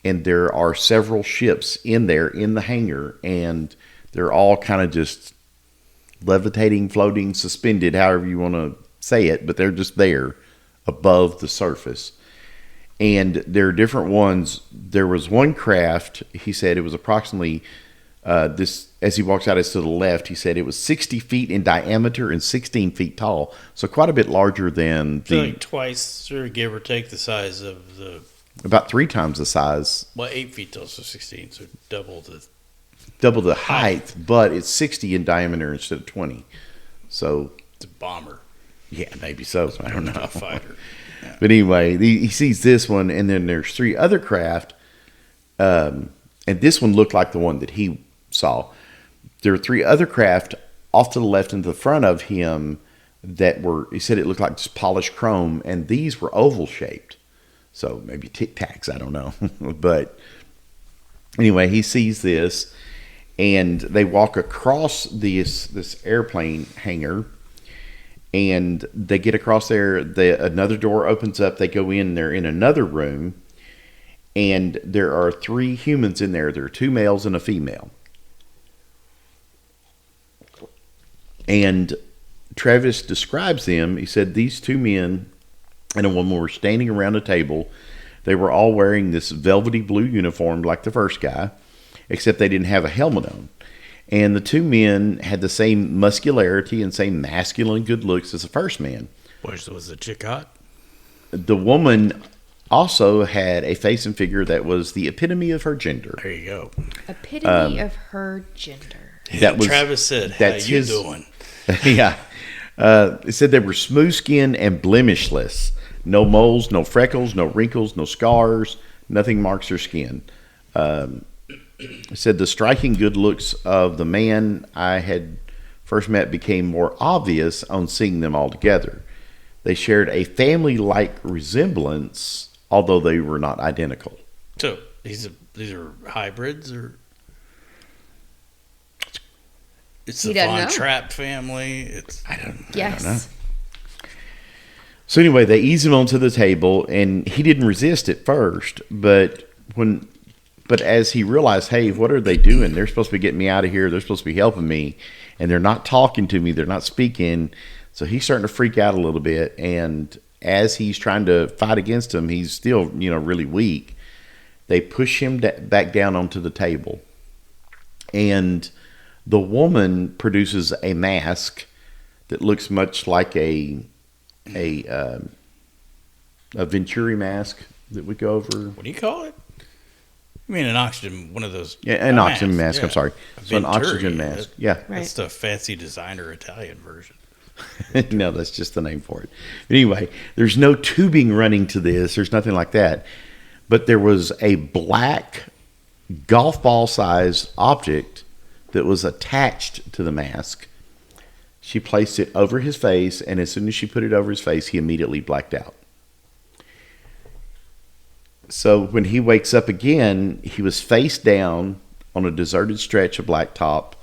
And there are several ships in there in the hangar, and they're all kind of just levitating, floating, suspended, however you want to say it, but they're just there above the surface. And there are different ones. There was one craft, he said it was approximately this, as he walks out, it's to the left. He said it was 60 feet in diameter and 16 feet tall. So quite a bit larger than like twice, or give or take, the size of the... About 3 times the size. Well, 8 feet tall, so 16, so double the height, but it's 60 in diameter instead of 20. So it's a bomber. Yeah, maybe so. I don't know. A fighter. Yeah. But anyway, he sees this one, and then there's 3 other craft, and and this one looked like the one that he saw. There were 3 other craft off to the left and to the front of him that were, he said it looked like just polished chrome, and these were oval shaped. So maybe Tic Tacs, I don't know. But anyway, he sees this, and they walk across this airplane hangar, and they get across there. Another door opens up. They go in. They're in another room, and there are 3 humans in there. There are 2 males and a female. And Travis describes them. He said these 2 men and a woman were standing around a table. They were all wearing this velvety blue uniform like the first guy, except they didn't have a helmet on. And the 2 men had the same muscularity and same masculine good looks as the first man. Was the chick hot? The woman also had a face and figure that was the epitome of her gender. There you go. Epitome of her gender. That was, Travis said, that's how you his, doing? Yeah. It said they were smooth skinned and blemishless. No moles, no freckles, no wrinkles, no scars. Nothing marks their skin. It said the striking good looks of the man I had first met became more obvious on seeing them all together. They shared a family-like resemblance, although they were not identical. So these are hybrids, or it's the Von Trapp family? I don't know. So anyway, they ease him onto the table, and he didn't resist at first, but as he realized, hey, what are they doing? They're supposed to be getting me out of here. They're supposed to be helping me, and they're not talking to me. They're not speaking. So he's starting to freak out a little bit, and as he's trying to fight against them, he's still, really weak. They push him back down onto the table, and the woman produces a mask that looks much like a Venturi mask that we go over. What do you call it? You mean an oxygen, one of those? Yeah, an oxygen mask. Yeah. I'm sorry. So an oxygen mask. Yeah. Right. That's the fancy designer Italian version. No, that's just the name for it. But anyway, there's no tubing running to this. There's nothing like that. But there was a black golf ball sized object that was attached to the mask. She placed it over his face, and as soon as she put it over his face, he immediately blacked out. So when he wakes up again, he was face down on a deserted stretch of blacktop.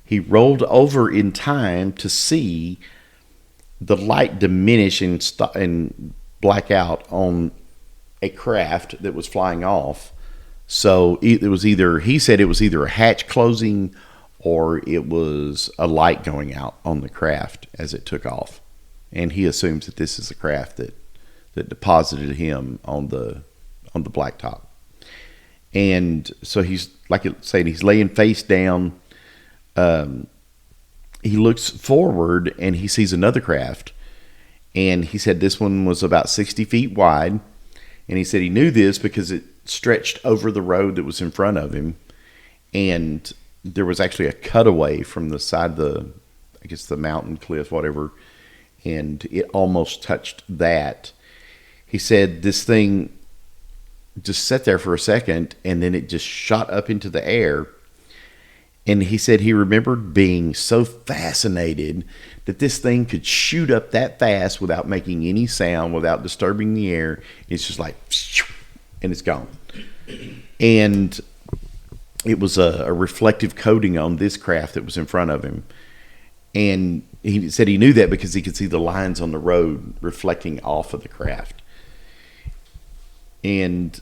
He rolled over in time to see the light diminish and black out on a craft that was flying off. So it was he said it was either a hatch closing or it was a light going out on the craft as it took off. And he assumes that this is a craft that deposited him on the blacktop. And so he's, like it saying, he's laying face down. He looks forward and he sees another craft. And he said this one was about 60 feet wide. And he said he knew this because it stretched over the road that was in front of him. And there was actually a cutaway from the side of the mountain cliff, whatever. And it almost touched that. He said this thing just sat there for a second, and then it just shot up into the air. And he said he remembered being so fascinated that this thing could shoot up that fast without making any sound, without disturbing the air. It's just like, and it's gone. And it was a reflective coating on this craft that was in front of him. And he said he knew that because he could see the lines on the road reflecting off of the craft. And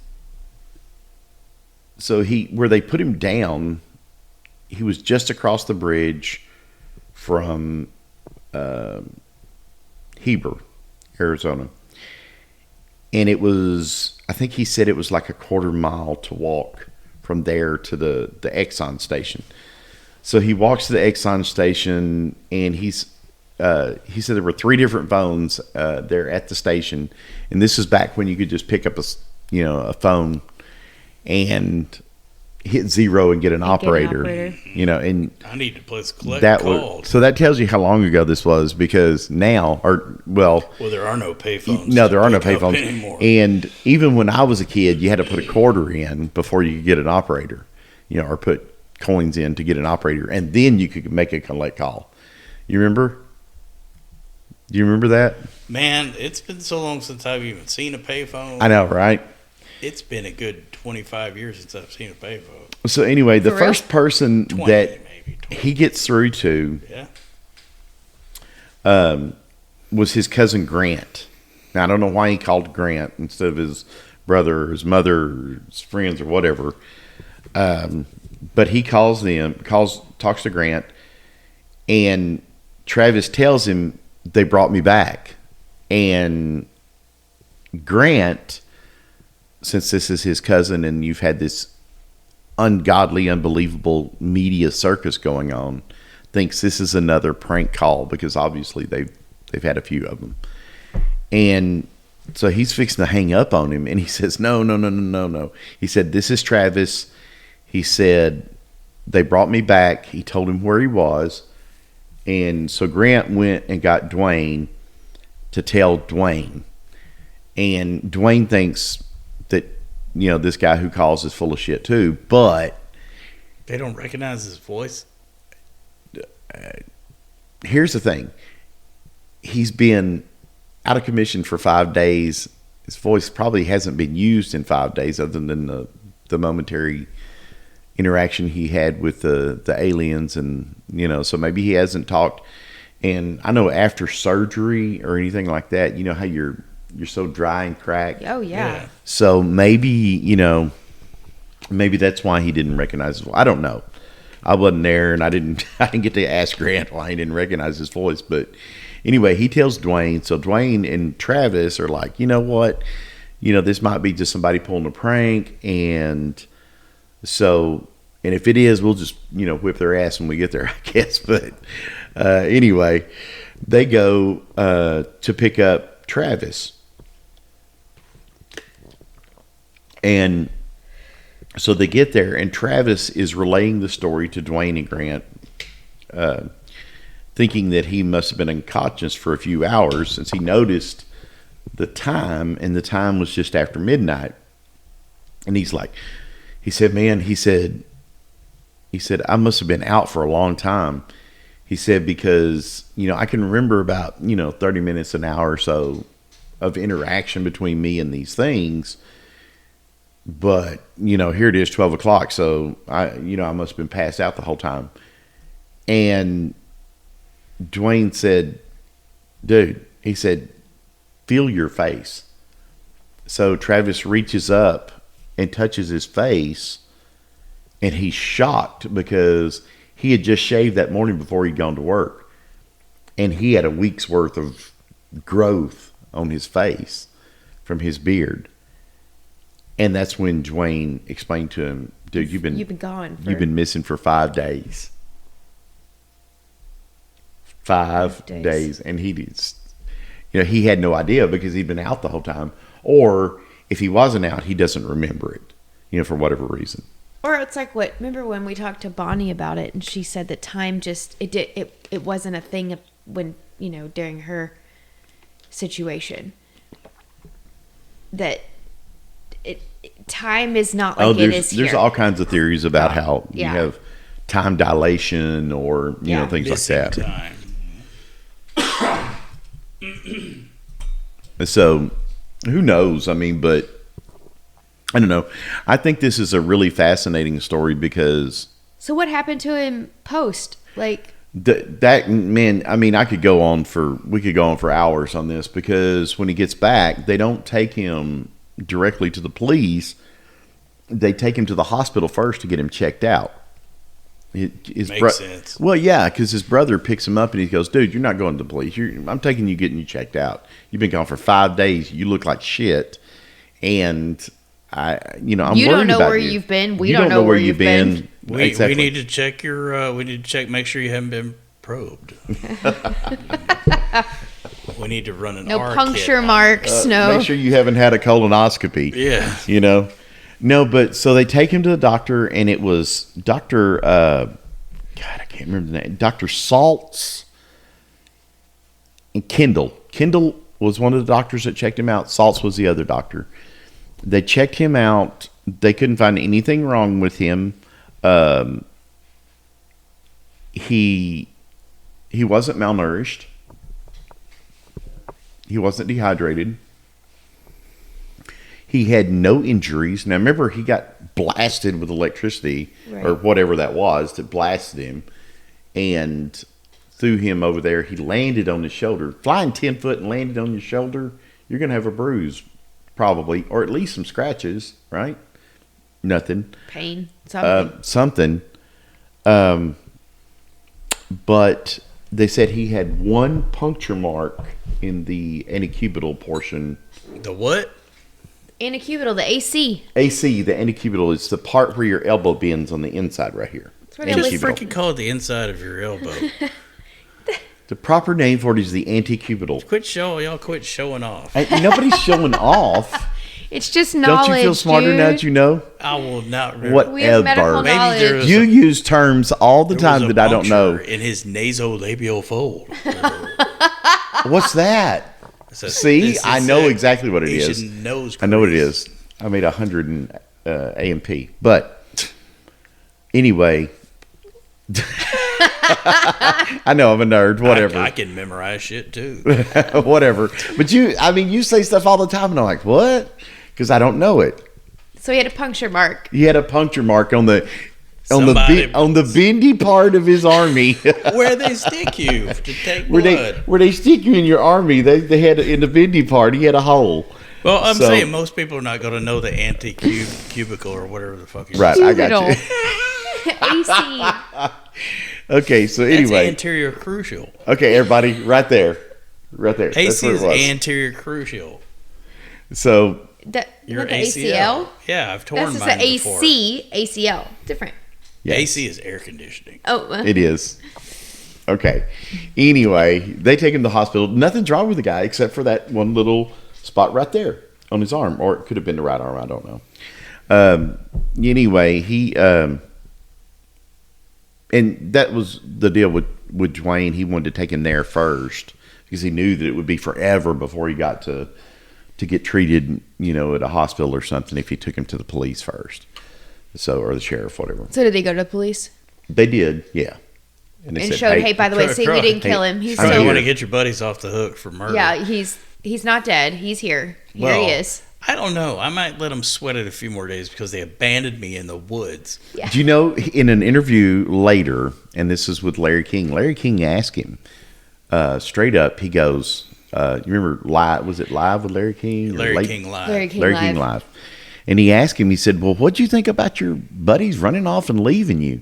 so where they put him down, he was just across the bridge from Heber, Arizona. And it was, I think he said it was like a quarter mile to walk from there to the Exxon station. So he walks to the Exxon station, and he said there were 3 different phones there at the station. And this is back when you could just pick up a phone. And hit 0 and get an operator. And I need to place collect that called. so that tells you how long ago this was, because now, well, there are no payphones. No, there are no payphones anymore. And even when I was a kid, you had to put a quarter in before you could get an operator, or put coins in to get an operator, and then you could make a collect call. You remember? Do you remember that? Man, it's been so long since I've even seen a payphone. I know, right? It's been a good 25 years since I've seen a payphone. So anyway, the For real? first person 20, that maybe 20. he gets through to Yeah. was his cousin Grant. Now, I don't know why he called Grant instead of his brother or his mother or his friends or whatever. But he talks to Grant, and Travis tells him, they brought me back. And Grant, since this is his cousin and you've had this ungodly, unbelievable media circus going on, thinks this is another prank call, because obviously they've had a few of them. And so he's fixing to hang up on him, and he says, no. He said, this is Travis. He said, they brought me back. He told him where he was. And so Grant went and got Dwayne to tell Dwayne. And Dwayne thinks that, this guy who calls is full of shit too. But they don't recognize his voice. Here's the thing. He's been out of commission for 5 days. His voice probably hasn't been used in 5 days, other than the momentary interaction he had with the aliens, and so maybe he hasn't talked. And I know after surgery or anything like that, how you're so dry and cracked. Oh yeah. So maybe maybe that's why he didn't recognize his voice. I don't know. I wasn't there, and I didn't get to ask Grant why he didn't recognize his voice. But anyway, he tells Dwayne. So Dwayne and Travis are like, you know what, this might be just somebody pulling a prank, and if it is, we'll just, whip their ass when we get there, I guess. But anyway, they go to pick up Travis. And so they get there, and Travis is relaying the story to Dwayne and Grant, thinking that he must have been unconscious for a few hours, since he noticed the time, and the time was just after midnight. And he said, I must have been out for a long time. He said, because, I can remember about, 30 minutes, an hour or so of interaction between me and these things. But, here it is, 12 o'clock. So I must have been passed out the whole time. And Dwayne said, dude, he said, feel your face. So Travis reaches up and touches his face, and he's shocked because he had just shaved that morning before he'd gone to work, and he had a week's worth of growth on his face from his beard. And that's when Dwayne explained to him, dude, you've been gone. You've been missing for 5 days. 5 days. And he did, he had no idea, because he'd been out the whole time. Or if he wasn't out, he doesn't remember it, for whatever reason. Or it's like remember when we talked to Bonnie about it, and she said that time just, it wasn't a thing when, during her situation. That time is not like it is here. There's all kinds of theories about how you have time dilation, or things like that. Time. So who knows? I mean, but I don't know. I think this is a really fascinating story, because. So what happened to him post? That man, I mean, we could go on for hours on this, because when he gets back, they don't take him directly to the police. They take him to the hospital first to get him checked out. Makes sense. Well, yeah, because his brother picks him up and he goes, dude, you're not going to the police. I'm taking you, getting you checked out. You've been gone for 5 days. You look like shit. And I'm you worried don't know about where you. you've been. We don't know where you've been. We need to check make sure you haven't been probed. We need to run an no R puncture kit marks. No. Make sure you haven't had a colonoscopy. Yeah. No, but so they take him to the doctor, and it was Dr. God, I can't remember the name. Dr. Saltz and Kendall. Kendall was one of the doctors that checked him out. Saltz was the other doctor. They checked him out. They couldn't find anything wrong with him. He wasn't malnourished. He wasn't dehydrated. He had no injuries. Now, remember, he got blasted with electricity or whatever that was that blasted him and threw him over there. He landed on his shoulder. Flying 10 foot and landed on your shoulder, you're going to have a bruise probably, or at least some scratches, right? Nothing. Pain. Something. Something. But they said he had one puncture mark in the antecubital portion. The what? Antecubital, the AC. AC, the antecubital, is the part where your elbow bends on the inside right here. Just freaking call it the inside of your elbow. The proper name for it is the antecubital. Quit showing off. Nobody's showing off. It's just knowledge. Don't you feel smarter now that you know? I will not remember. Whatever. We have medical knowledge. You use terms all the time that I don't know. In his nasolabial fold. What's that? See, I know exactly what it is. I know what it is. I made 100 in AMP. But anyway, I know I'm a nerd. Whatever. I can memorize shit too. Whatever. But you say stuff all the time, and I'm like, what? Because I don't know it. So he had a puncture mark. He had a puncture mark on the bendy part of his army. Where they stick you to take blood. Where they stick you in your army, they had in the bendy part. He had a hole. Well, I'm saying most people are not going to know the anti-cubicle or whatever the fuck. Right, I got you. AC. Okay, so anyway, that's anterior crucial. Okay, everybody, right there. AC is anterior crucial. So your ACL. Yeah, I've torn that's mine before. AC, ACL, different. Yes. AC is air conditioning. Oh, it is. Okay. Anyway, they take him to the hospital. Nothing's wrong with the guy except for that one little spot right there on his arm, or it could have been the right arm. I don't know. Anyway, he and that was the deal with Dwayne. He wanted to take him there first because he knew that it would be forever before he got to get treated, at a hospital or something if he took him to the police first. So, or the sheriff, whatever. So did they go to the police? They did, yeah. And they said, showed, hey, by the way, see, we didn't kill him. He's still. You want to get your buddies off the hook for murder. Yeah, he's not dead. He's here. Here he is. I don't know. I might let them sweat it a few more days because they abandoned me in the woods. Yeah. Do you know, in an interview later, and this is with Larry King asked him straight up, he goes, you remember Live? Was it Live with Larry King? Larry King Live. Larry King Live. And he asked him, he said, well, what'd you think about your buddies running off and leaving you?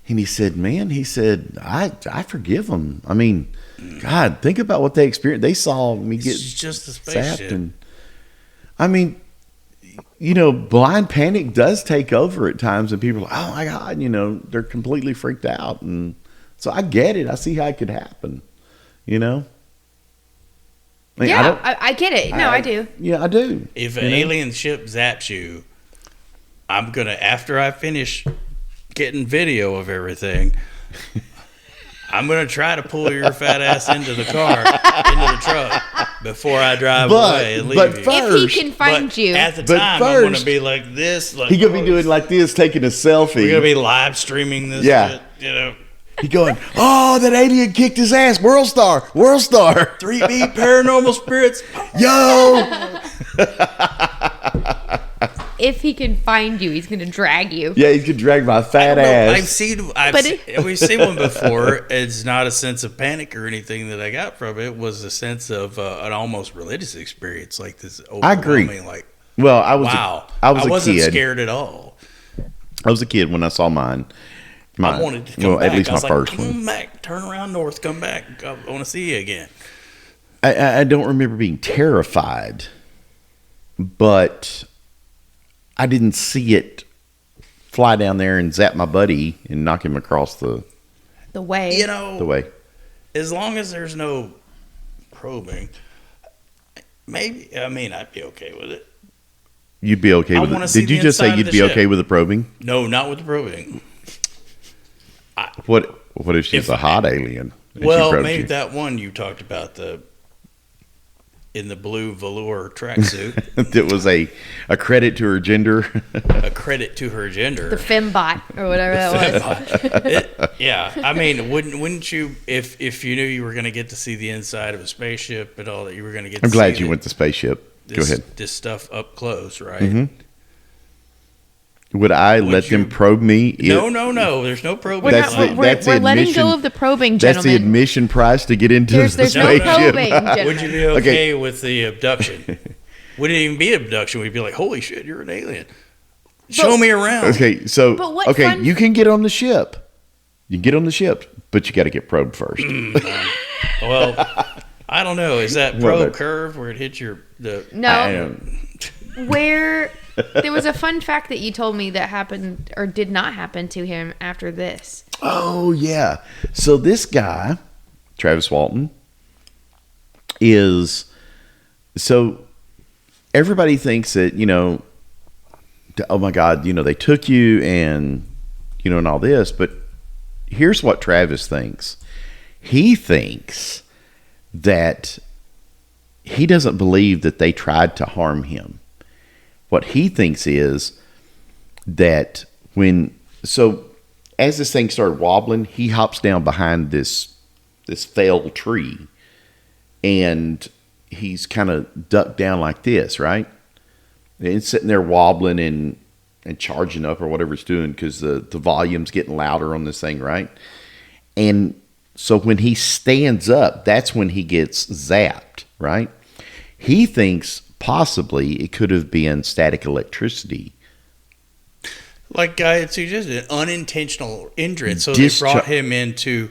And he said, I forgive them. I mean, God, think about what they experienced. They saw me get just a spaceship. And I mean, blind panic does take over at times, and people are like, oh my God, they're completely freaked out. And so I get it. I see how it could happen, I mean, I get it. No, I do. Yeah, I do. If an alien ship zaps you, I'm going to, after I finish getting video of everything, I'm going to try to pull your fat ass into the car, into the truck, before I drive away and leave you. If he can find you. At the time, I'm going to be like this. Like, he could be doing like this, taking a selfie. We're going to be live streaming this shit, He going, oh, that alien kicked his ass. World star. 3B Paranormal-Spirits. Yo. If he can find you, he's going to drag you. Yeah, he's going to drag my fat ass. We've seen one before. It's not a sense of panic or anything that I got from it. It was a sense of an almost religious experience, like this overwhelming, I agree. Well, I wasn't scared at all. I was a kid when I saw mine. I wanted to come back. At least my first one. Come back, turn around north, come back. I want to see you again. I don't remember being terrified, but I didn't see it fly down there and zap my buddy and knock him across the way. The way. As long as there's no probing, maybe. I mean, I'd be okay with it. You'd be okay I with wanna it. see Did you the just say inside of you'd the be ship. okay with the probing? No, not with the probing. What if she's If- a hot alien? and she Well, probed maybe you? that one you talked about, in the blue velour tracksuit. That was a credit to her gender. A credit to her gender. The fembot or whatever that was. Yeah, I mean, wouldn't you if you knew you were going to get to see the inside of a spaceship and all that, you were going to get? I'm to glad see you went to spaceship. Go ahead. This stuff up close, right? Mhm. Would I let them you- probe me? No. There's no probing. We're, That's not, the- we're, that's the we're letting admission- go of the probing, That's gentlemen. the admission price to get into There's the no spaceship. probing, gentlemen. Would you be okay, Okay. with the abduction? Wouldn't even be abduction. We'd be like, holy shit, you're an alien. Show me around. Okay, so But what okay, fun- you can get on the ship. You can get on the ship, but you got to get probed first. Well, I don't know. Is that Well, probe that- curve where it hits your the? No, I don't- where there was a fun fact that you told me that happened or did not happen to him after this. Oh yeah. So this guy, Travis Walton, is so everybody thinks that, oh my God, they took you and and all this, but here's what Travis thinks. He thinks that he doesn't believe that they tried to harm him. What he thinks is that as this thing started wobbling, he hops down behind this fell tree, and he's kind of ducked down like this, right? And it's sitting there wobbling and charging up or whatever it's doing because the volume's getting louder on this thing, right? And so when he stands up, that's when he gets zapped, right? He thinks possibly it could have been static electricity. Like I had suggested, an unintentional injury. So Dischar- they brought him in to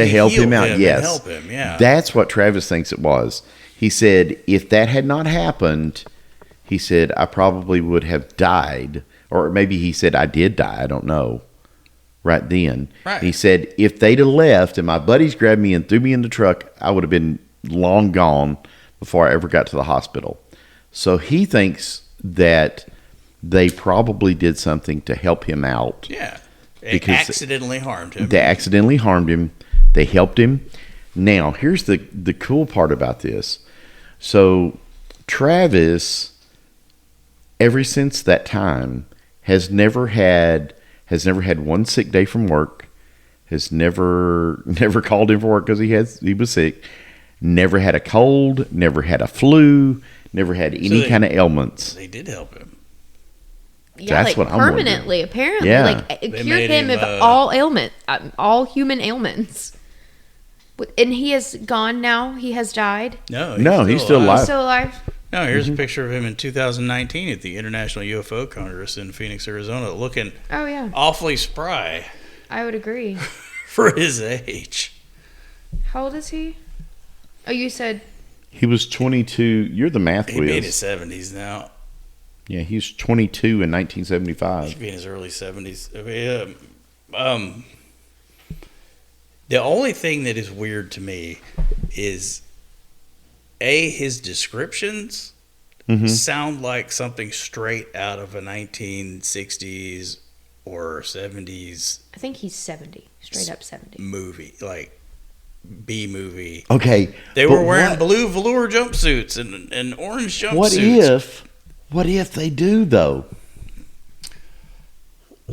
help heal him out, and yes. help him, yeah. That's what Travis thinks it was. He said, if that had not happened, he said, I probably would have died. Or maybe he said, I did die. I don't know. Right then. Right. He said, if they'd have left and my buddies grabbed me and threw me in the truck, I would have been long gone before I ever got to the hospital. So he thinks that they probably did something to help him out. Yeah. It Because accidentally harmed him. They accidentally harmed him. They helped him. Now, here's the cool part about this. So Travis, ever since that time, has never had one sick day from work. Has never called in for work because he was sick. Never had a cold. Never had a flu. Never had any kind of ailments. They did help him. Yeah, That's like what I'm wondering. permanently, apparently. Yeah. Like it They cured made him him, of all all human ailments. And he is gone now. He has died. No, he's still alive. He's still alive. No, here's a picture of him in 2019 at the International UFO Congress in Phoenix, Arizona, looking Oh yeah, awfully spry I would agree. for his age. How old is he? Oh, you said He was 22. You're the math He'd be in his whiz. 70s now. Yeah, he was 22 in He'd 1975. be in his early 70s. The only thing that is weird to me is his descriptions Mhm. sound like something straight out of a 1960s or 70s I think he's 70, straight up 70. movie, like B movie. Okay, They but were wearing what- blue velour jumpsuits and orange jumpsuits. What if they do though?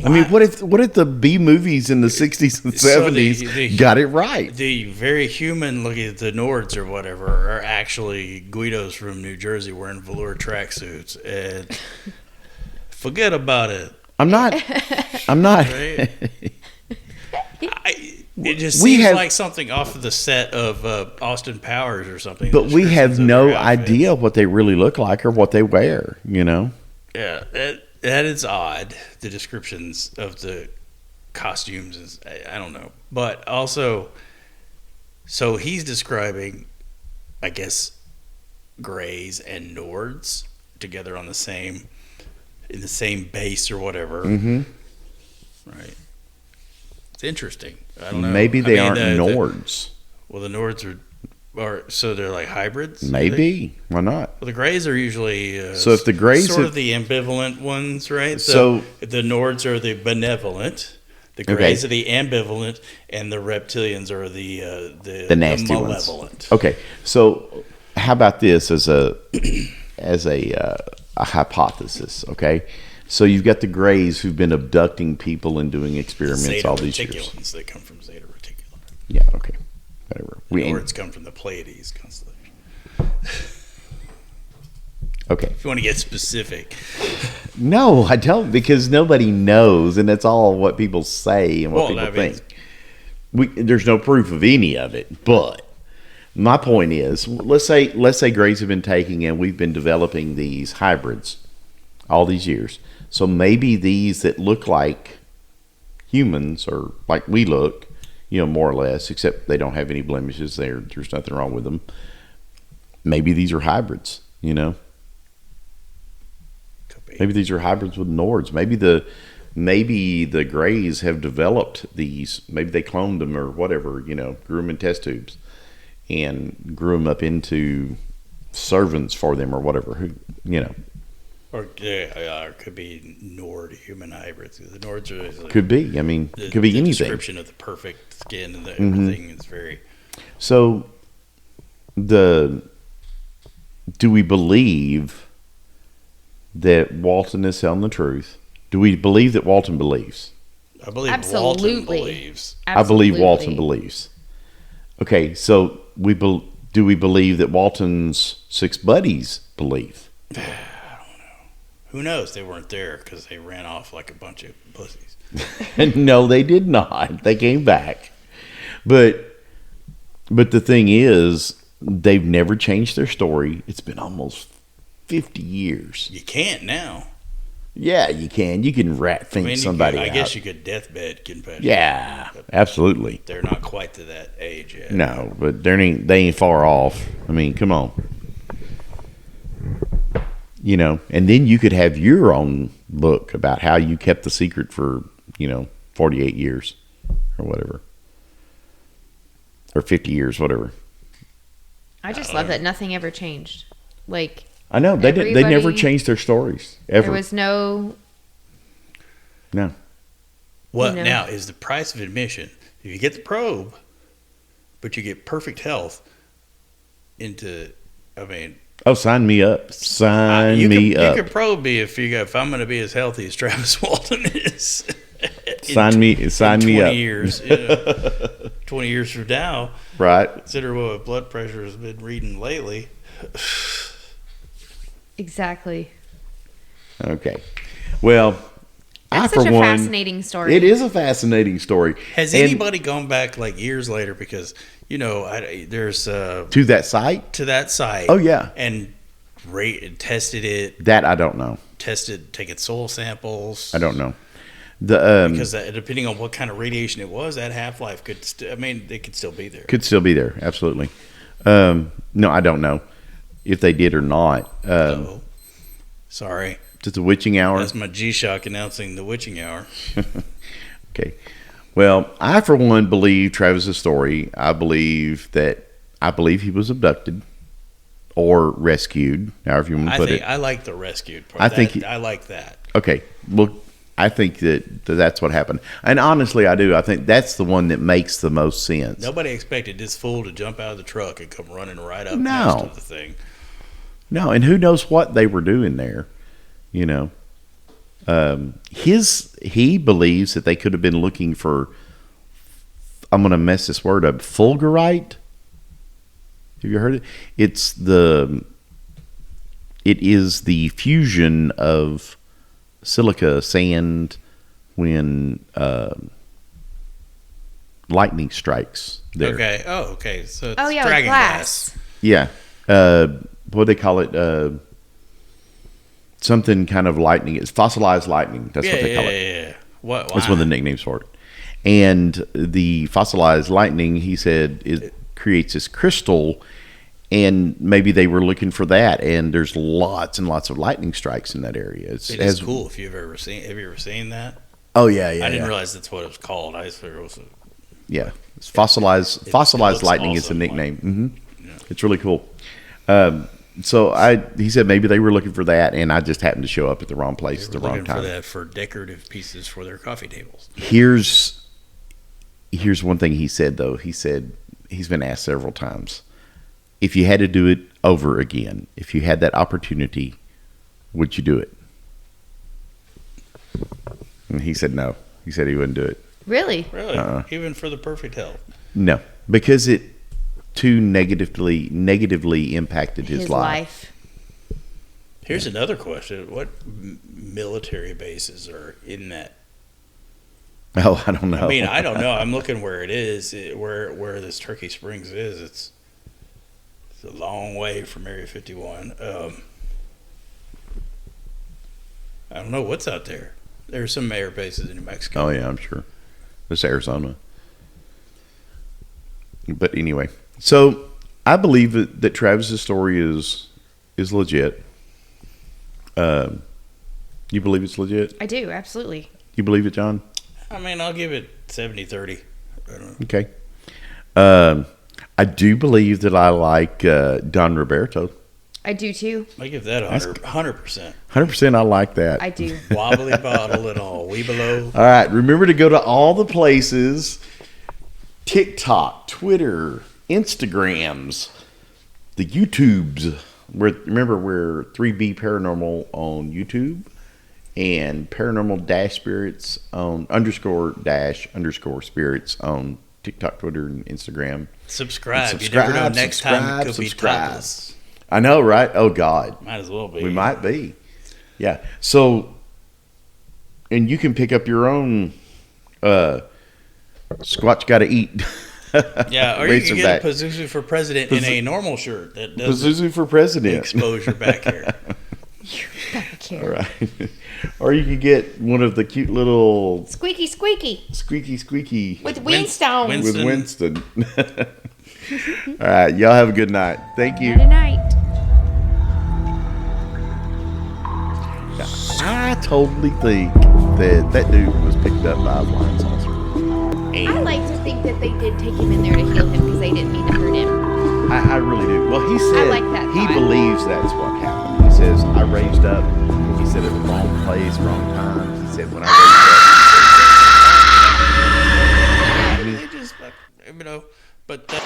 I mean, what if the B movies in the 60s and So 70s the- got it right? The very human looking at the Nords or whatever are actually Guidos from New Jersey wearing velour tracksuits, and forget about it. I'm not. Right? It just We seems have- like something off of the set of Austin Powers or something. But the we have descriptions of no their outfits. idea what they really look like or what they wear. Yeah, that is odd. The descriptions of the costumes is I don't know, but also, so he's describing, I guess, Greys and Nords together on in the same base or whatever. Mm-hmm. Right. It's interesting. I don't know. Maybe they aren't the Nords. Well, the Nords are Or so they're like hybrids? Maybe. Why not? Well, the Greys are usually so if the Greys sort of the ambivalent ones, right? So the Nords are the benevolent, the Greys are the ambivalent, and the Reptilians are the nasty malevolent. ones. Okay, so how about this as a hypothesis? Okay, so you've got the Greys who've been abducting people and doing experiments Zeta all these years. Reticulans, they come from Zeta Reticulum. Yeah. Okay. Whatever. The Nords come from the Pleiades constellation. Okay. If you want to get specific. No, I don't, because nobody knows, and that's all what people say and what people think. There's no proof of any of it, but my point is, let's say Greys have been taking and we've been developing these hybrids all these years. So maybe these that look like humans or like we look, more or less, except they don't have any blemishes. There's nothing wrong with them. Maybe these are hybrids, Maybe these are hybrids with Nords. Maybe the Greys have developed these. Maybe they cloned them or whatever, grew them in test tubes and grew them up into servants for them or whatever, Or it could be Nord human hybrids. The Nords are could be. I mean, it could be anything. The description of the perfect skin and everything is very. So, do we believe that Walton is telling the truth? Do we believe that Walton believes? I believe Absolutely. Walton believes. I believe Walton believes. Okay, so do we believe that Walton's 6 buddies believe? Who knows? They weren't there because they ran off like a bunch of pussies. No, they did not. They came back. But the thing is, they've never changed their story. It's been almost 50 years. You can't now. Yeah, you can. You can think somebody out. I guess you could deathbed confession. Yeah, absolutely. They're not quite to that age yet. No, but they ain't far off. I mean, come on. And then you could have your own book about how you kept the secret for, 48 years or whatever. Or 50 years, whatever. I just love that nothing ever changed. Like, I know. They never changed their stories, ever. There was no. What now is the price of admission? If you get the probe, but you get perfect health Oh, sign me up. Sign me up. You could probably be if I'm going to be as healthy as Travis Walton is. Sign me up. 20 years. 20 years from now. Right. Consider what blood pressure has been reading lately. Exactly. Okay. Well, That's such a fascinating story. It is a fascinating story. Has anybody gone back like years later because there's to that site? Oh yeah, and tested it. That I don't know. Taken soil samples. I don't know. Because depending on what kind of radiation it was, that half-life could. It could still be there. Could still be there. Absolutely. No, I don't know if they did or not. Sorry. It's the witching hour. That's my G-Shock announcing the witching hour. Okay. Well, I for one believe Travis's story. I believe he was abducted or rescued, however you want to put it. I like the rescued part. I like that. Okay. Well, I think that's what happened. And honestly, I do. I think that's the one that makes the most sense. Nobody expected this fool to jump out of the truck and come running right up next to the thing. No, and who knows what they were doing there, He believes that they could have been looking for, I'm going to mess this word up, fulgurite? Have you heard it? It is the fusion of silica sand when lightning strikes there. Okay. Oh, okay. So it's like dragon glass. Yeah. What do they call it? Something kind of lightning. It's fossilized lightning. That's what they call it. Yeah. What? That's one of the nicknames for it. And the fossilized lightning, he said, it creates this crystal, and maybe they were looking for that. And there's lots and lots of lightning strikes in that area. It's cool. If you've ever seen, have you ever seen that? Oh yeah. I didn't realize that's what it was called. I just figured it was. It's fossilized. Fossilized lightning is the nickname. Yeah. It's really cool. He said maybe they were looking for that, and I just happened to show up at the wrong place at the wrong time. For that for decorative pieces for their coffee tables. Here's one thing he said, though. He said he's been asked several times, if you had to do it over again, if you had that opportunity, would you do it? And he said no. He said he wouldn't do it. Really? Really? Even for the perfect health? No, because it too negatively impacted his life. Here's another question. What military bases are in that? Oh, I don't know. I mean, I don't know. I'm looking where it is, where this Turkey Springs is. It's a long way from Area 51. I don't know what's out there. There's some air bases in New Mexico. Oh, yeah, I'm sure. There's Arizona. But anyway, so I believe that Travis's story is legit. You believe it's legit? I do, absolutely. You believe it, John? I mean, I'll give it 70-30. I don't know. Okay. I do believe that I like Don Roberto. I do too. I give that 100%. 100% I like that. I do. Wobbly bottle and all. We below. All right. Remember to go to all the places. TikTok, Twitter, Instagrams, the YouTubes. Remember, we're 3B Paranormal on YouTube and Paranormal-Spirits on _spirits on TikTok, Twitter, and Instagram. Subscribe. You never know. Next time it could be topless. I know, right? Oh, God. Might as well be. We might be. Yeah. So, and you can pick up your own Squatch Gotta Eat. Yeah, or you can get a Pazuzu for President in a normal shirt. That doesn't Pazuzu for President. expose your back hair. All right. Or you can get one of the cute little... Squeaky, squeaky. Squeaky. With Winston. With Winston. All right. Y'all have a good night. Thank you. Good night. I totally think that dude was picked up by a flying saucer. I like to think that they did take him in there to heal him because they didn't mean to hurt him. I really do. Well, he said like that he thought. believes that's what happened. He says, I raised up. He said, at the wrong place, wrong time. He said, when I raised up. They just, but that.